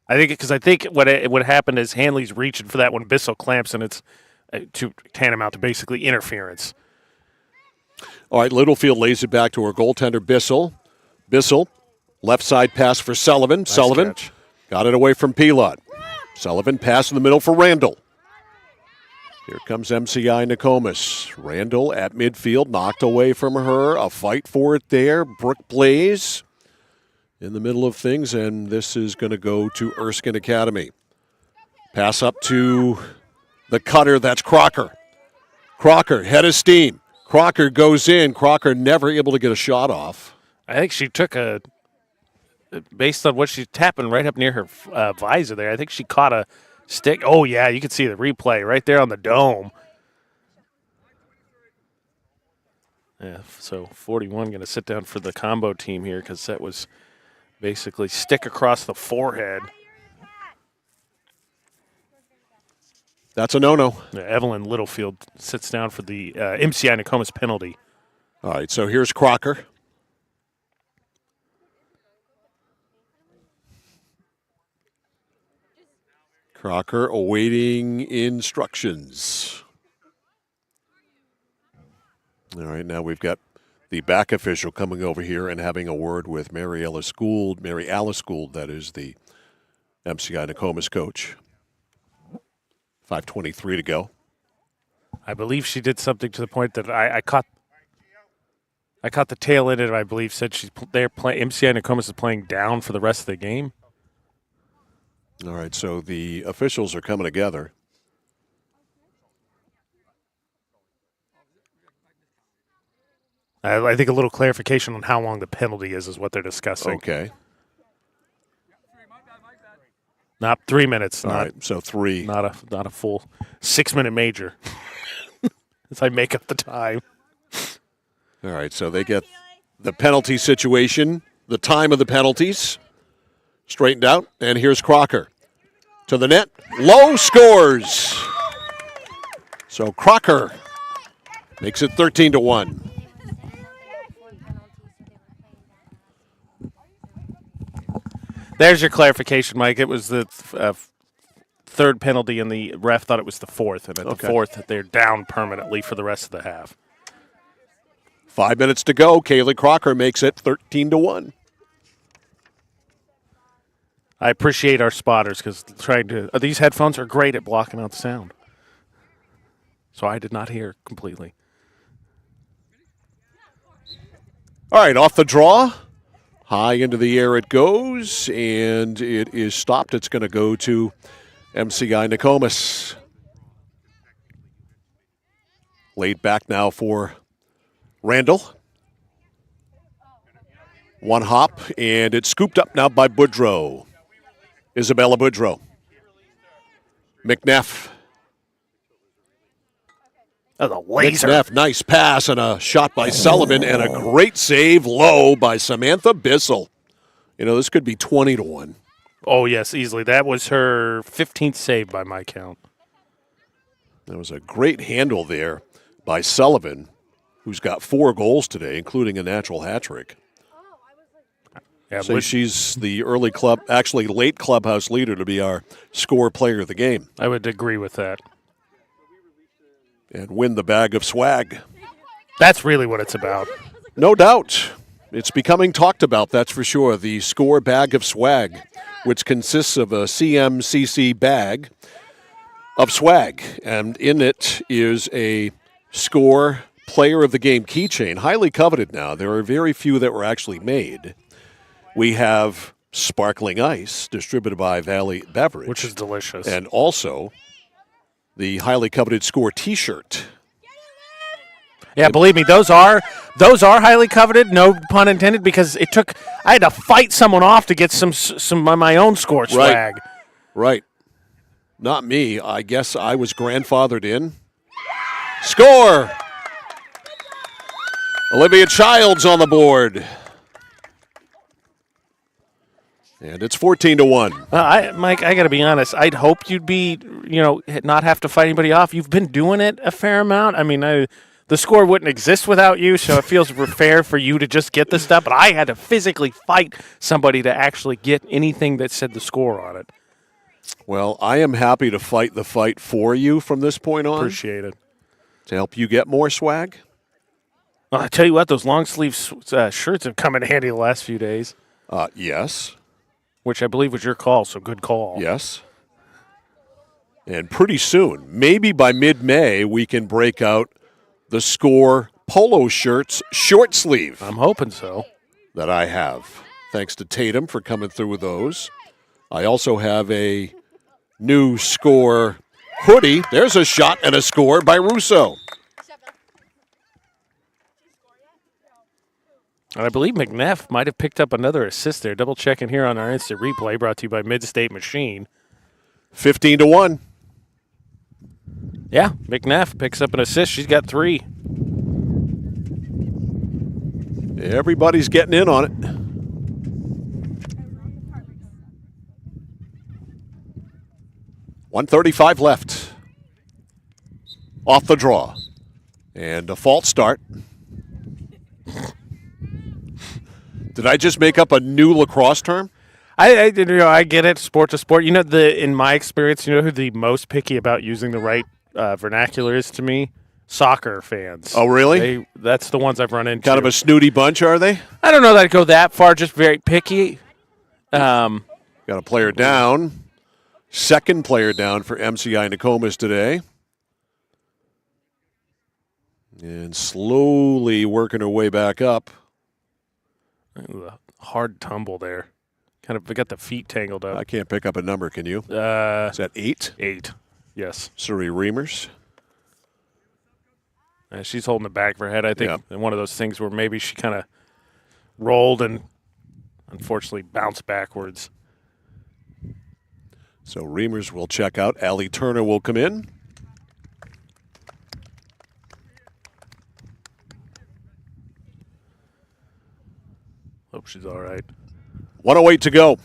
I think what happened is Hanley's reaching for that when Bissell clamps, and it's tantamount to basically interference. All right, Littlefield lays it back to her goaltender, Bissell. Bissell, left side pass for Sullivan. Nice Sullivan catch. Got it away from Pilot. Sullivan pass in the middle for Randall. Here comes MCI Nokomis. Randall at midfield, knocked away from her. A fight for it there. Brooke Blaze in the middle of things, and this is going to go to Erskine Academy. Pass up to the cutter, that's Crocker. Crocker, head of steam. Crocker goes in. Crocker never able to get a shot off. I think she took based on what she's tapping right up near her visor there, I think she caught a stick. Oh, yeah, you can see the replay right there on the dome. Yeah, so 41 going to sit down for the combo team here because that was basically stick across the forehead. That's a no-no. Yeah, Evelyn Littlefield sits down for the MCI Nokomis penalty. All right, so here's Crocker. Crocker awaiting instructions. All right, now we've got the back official coming over here and having a word with Mary Alice Gould, that is the MCI Nokomis coach. 5:23 to go. I believe she did something to the point that I caught the tail end of it. I believe said MCI Nokomis is playing down for the rest of the game. All right, so the officials are coming together. I think a little clarification on how long the penalty is what they're discussing. Okay. Not 3 minutes. All right, so 3. Not a full 6-minute major. As I make up the time. All right, so they get the penalty situation, the time of the penalties straightened out, and here's Crocker to the net. Low scores. So Crocker makes it 13-1. There's your clarification, Mike. It was the third penalty, and the ref thought it was the fourth. And at the fourth, they're down permanently for the rest of the half. 5 minutes to go. Kaylee Crocker makes it 13-1. I appreciate our spotters because these headphones are great at blocking out the sound. So I did not hear completely. All right, off the draw. High into the air it goes, and it is stopped. It's going to go to MCI Nokomis. Laid back now for Randall. One hop, and it's scooped up now by Boudreau. Isabella Boudreau. McNeff. Oh, the laser. McNeff, nice pass and a shot by Sullivan, and a great save low by Samantha Bissell. You know, this could be 20-1. Oh, yes, easily. That was her 15th save by my count. That was a great handle there by Sullivan, who's got 4 goals today, including a natural hat trick. Yeah, so she's the late clubhouse leader to be our score player of the game. I would agree with that. And win the bag of swag. That's really what it's about. No doubt. It's becoming talked about, that's for sure. The score bag of swag, which consists of a CMCC bag of swag. And in it is a score player of the game keychain, highly coveted now. There are very few that were actually made. We have sparkling ice distributed by Valley Beverage, which is delicious. And also the highly coveted score T-shirt. Yeah, believe me, those are highly coveted, no pun intended, because I had to fight someone off to get some of my own score swag. Right. Not me. I guess I was grandfathered in. Score! Olivia Childs on the board. And it's 14-1. Mike, I got to be honest. I'd hope you'd be, not have to fight anybody off. You've been doing it a fair amount. I mean, the score wouldn't exist without you, so it feels fair for you to just get the stuff. But I had to physically fight somebody to actually get anything that said the score on it. Well, I am happy to fight the fight for you from this point on. Appreciate it. To help you get more swag. Well, I tell you what, those long sleeve shirts have come in handy the last few days. Yes. Which I believe was your call, so good call. Yes. And pretty soon, maybe by mid-May, we can break out the score polo shirts short sleeve. I'm hoping so. That I have. Thanks to Tatum for coming through with those. I also have a new score hoodie. There's a shot and a score by Russo. And I believe McNeff might have picked up another assist there. Double checking here on our instant replay, brought to you by Mid-State Machine. 15-1. Yeah, McNeff picks up an assist. She's got 3. Everybody's getting in on it. .135 left. Off the draw. And a false start. Did I just make up a new lacrosse term? I get it, sport to sport. In my experience, who the most picky about using the right vernacular is to me? Soccer fans. Oh, really? That's the ones I've run into. Kind of a snooty bunch, are they? I don't know that I'd go that far, just very picky. Got a player down. Second player down for MCI Nokomis today. And slowly working her way back up. Ooh, a hard tumble there. Kind of got the feet tangled up. I can't pick up a number, can you? Is that 8? 8, yes. Surrey Reimers. She's holding the back of her head, I think. And one of those things where maybe she kind of rolled and unfortunately bounced backwards. So Reimers will check out. Allie Turner will come in. Hope she's all right. 1:08 to go.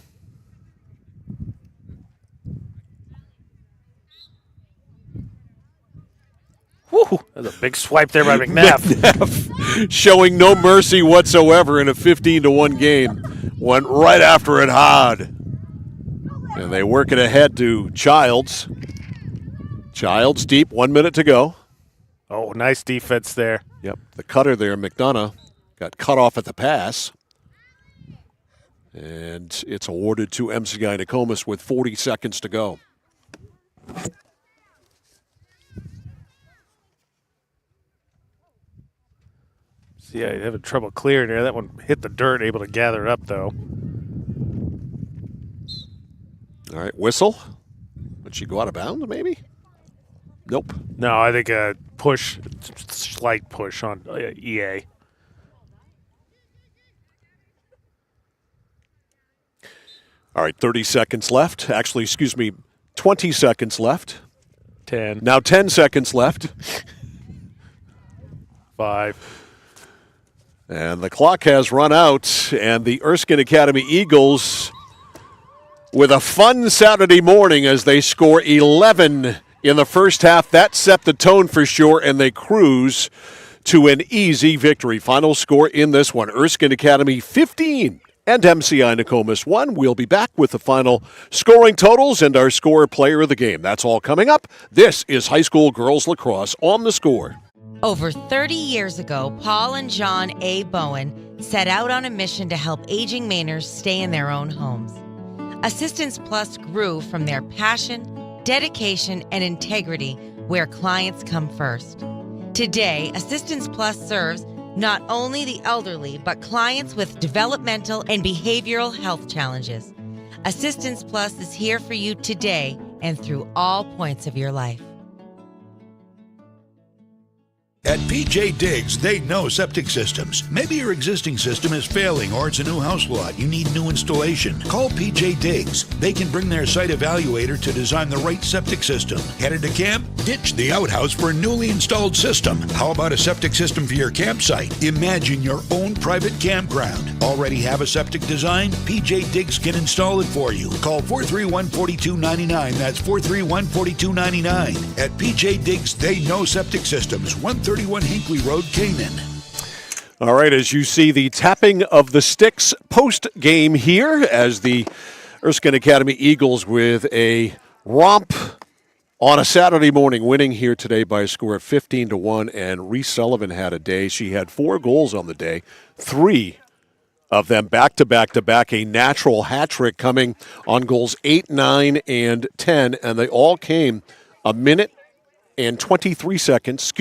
Woo, that's a big swipe there by McNeff. McNeff showing no mercy whatsoever in a 15-1 game. Went right after it hard. And they work it ahead to Childs. Childs deep, 1 minute to go. Oh, nice defense there. Yep, the cutter there, McDonough, got cut off at the pass. And it's awarded to MCI Nokomis with 40 seconds to go. See, I having trouble clearing there. That one hit the dirt, able to gather it up, though. All right, whistle. Would she go out of bounds, maybe? Nope. No, I think a push, slight push on EA. All right, 30 seconds left. Actually, 20 seconds left. 10. Now 10 seconds left. 5. And the clock has run out, and the Erskine Academy Eagles with a fun Saturday morning as they score 11 in the first half. That set the tone for sure, and they cruise to an easy victory. Final score in this one, Erskine Academy 15 and MCI Nokomis 1. We'll be back with the final scoring totals and our scorer player of the game. That's all coming up. This is high school girls lacrosse on The Score. Over 30 years ago, Paul and John A. Bowen set out on a mission to help aging Mainers stay in their own homes. Assistance Plus grew from their passion, dedication, and integrity where clients come first. Today, Assistance Plus serves not only the elderly, but clients with developmental and behavioral health challenges. Assistance Plus is here for you today and through all points of your life. At PJ Diggs, they know septic systems. Maybe your existing system is failing or it's a new house lot. You need new installation. Call PJ Diggs. They can bring their site evaluator to design the right septic system. Headed to camp? Ditch the outhouse for a newly installed system. How about a septic system for your campsite? Imagine your own private campground. Already have a septic design? PJ Diggs can install it for you. Call 431-4299. That's 431-4299. At PJ Diggs, they know septic systems. 131 Hinkley Road, Canaan. All right, as you see the tapping of the sticks post-game here as the Erskine Academy Eagles with a romp on a Saturday morning, winning here today by a score of 15-1, and Reese Sullivan had a day. She had 4 goals on the day, 3 of them back-to-back-to-back, a natural hat trick coming on goals 8, 9, and 10, and they all came a minute and 26 seconds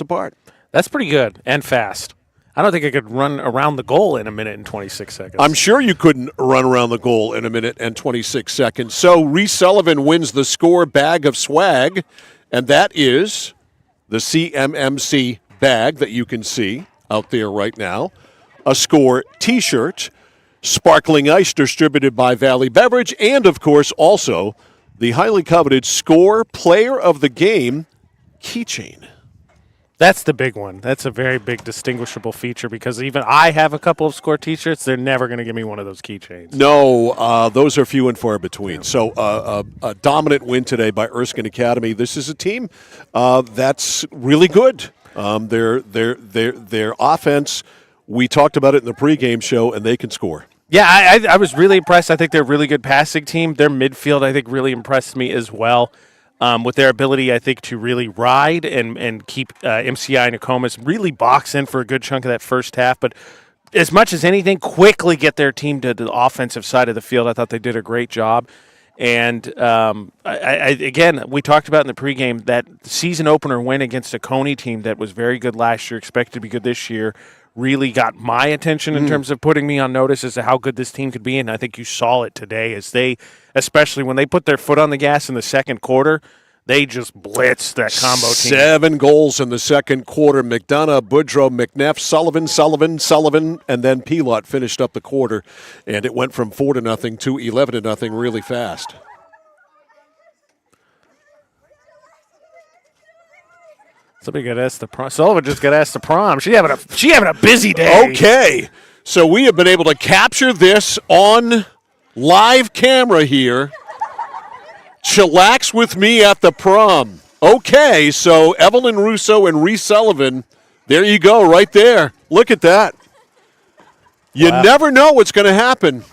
apart. That's pretty good and fast. I don't think I could run around the goal in a minute and 26 seconds. I'm sure you couldn't run around the goal in a minute and 26 seconds. So Reese Sullivan wins the score bag of swag, and that is the CMMC bag that you can see out there right now. A Score T-shirt, sparkling ice distributed by Valley Beverage, and, of course, also the highly coveted Score Player of the Game keychain. That's the big one. That's a very big distinguishable feature because even I have a couple of Score T-shirts. They're never going to give me one of those keychains. No, those are few and far between. Yeah. So a dominant win today by Erskine Academy. This is a team that's really good. Their offense, we talked about it in the pregame show, and they can score. Yeah, I was really impressed. I think they're a really good passing team. Their midfield, I think, really impressed me as well with their ability, I think, to really ride and keep MCI Nokomis really box in for a good chunk of that first half. But as much as anything, quickly get their team to the offensive side of the field. I thought they did a great job. And, again, we talked about in the pregame that season opener win against a Coney team that was very good last year, expected to be good this year, really got my attention in terms of putting me on notice as to how good this team could be. And I think you saw it today as they, especially when they put their foot on the gas in the second quarter, they just blitzed that combo team. 7 goals in the second quarter. McDonough, Boudreau, McNeff, Sullivan, and then Pilot finished up the quarter. And it went from 4-0 to 11-0 really fast. Somebody got asked to prom. Sullivan just got asked to prom. She having a busy day. Okay, so we have been able to capture this on live camera here. Chillax with me at the prom. Okay, so Evelyn Russo and Reese Sullivan, there you go, right there. Look at that. You never know what's going to happen.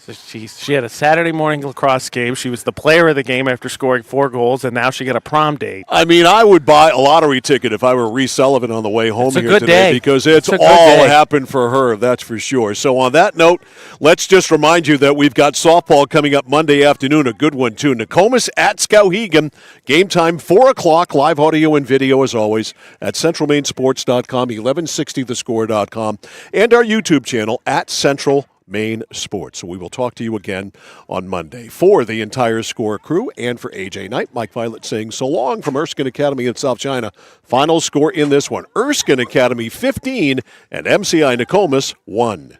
So she had a Saturday morning lacrosse game. She was the player of the game after scoring 4 goals, and now she got a prom date. I mean, I would buy a lottery ticket if I were Reese Sullivan on the way home here today day. because it's all happened for her, that's for sure. So on that note, let's just remind you that we've got softball coming up Monday afternoon, a good one too. Nokomis at Skowhegan. Game time 4 o'clock. Live audio and video as always at centralmainsports.com, 1160thescore.com, and our YouTube channel at Central Maine Sports. So we will talk to you again on Monday. For the entire Score crew and for AJ Knight, Mike Violet saying so long from Erskine Academy in South China. Final score in this one, Erskine Academy 15 and MCI Nokomis 1.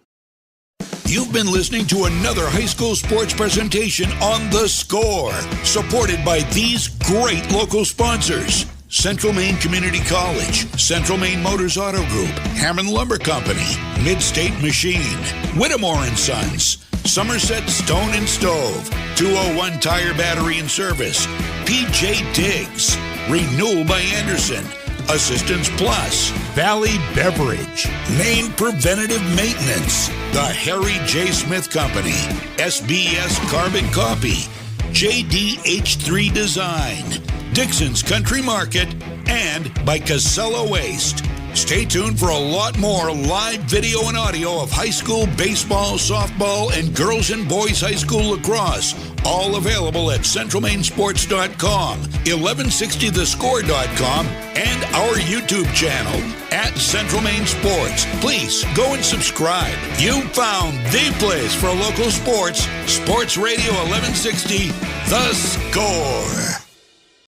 You've been listening to another high school sports presentation on The Score, supported by these great local sponsors. Central Maine Community College, Central Maine Motors Auto Group, Hammond Lumber Company, Mid-State Machine, Whittemore & Sons, Somerset Stone and Stove, 201 Tire Battery and Service, PJ Diggs, Renewal by Anderson, Assistance Plus, Valley Beverage, Maine Preventative Maintenance, The Harry J. Smith Company, SBS Carbon Copy, JDH3 Design, Dixon's Country Market, and by Casella Waste. Stay tuned for a lot more live video and audio of high school baseball, softball, and girls and boys high school lacrosse. All available at centralmainsports.com, 1160thescore.com, and our YouTube channel at Central Maine Sports. Please go and subscribe. You found the place for local sports. Sports Radio 1160, The Score.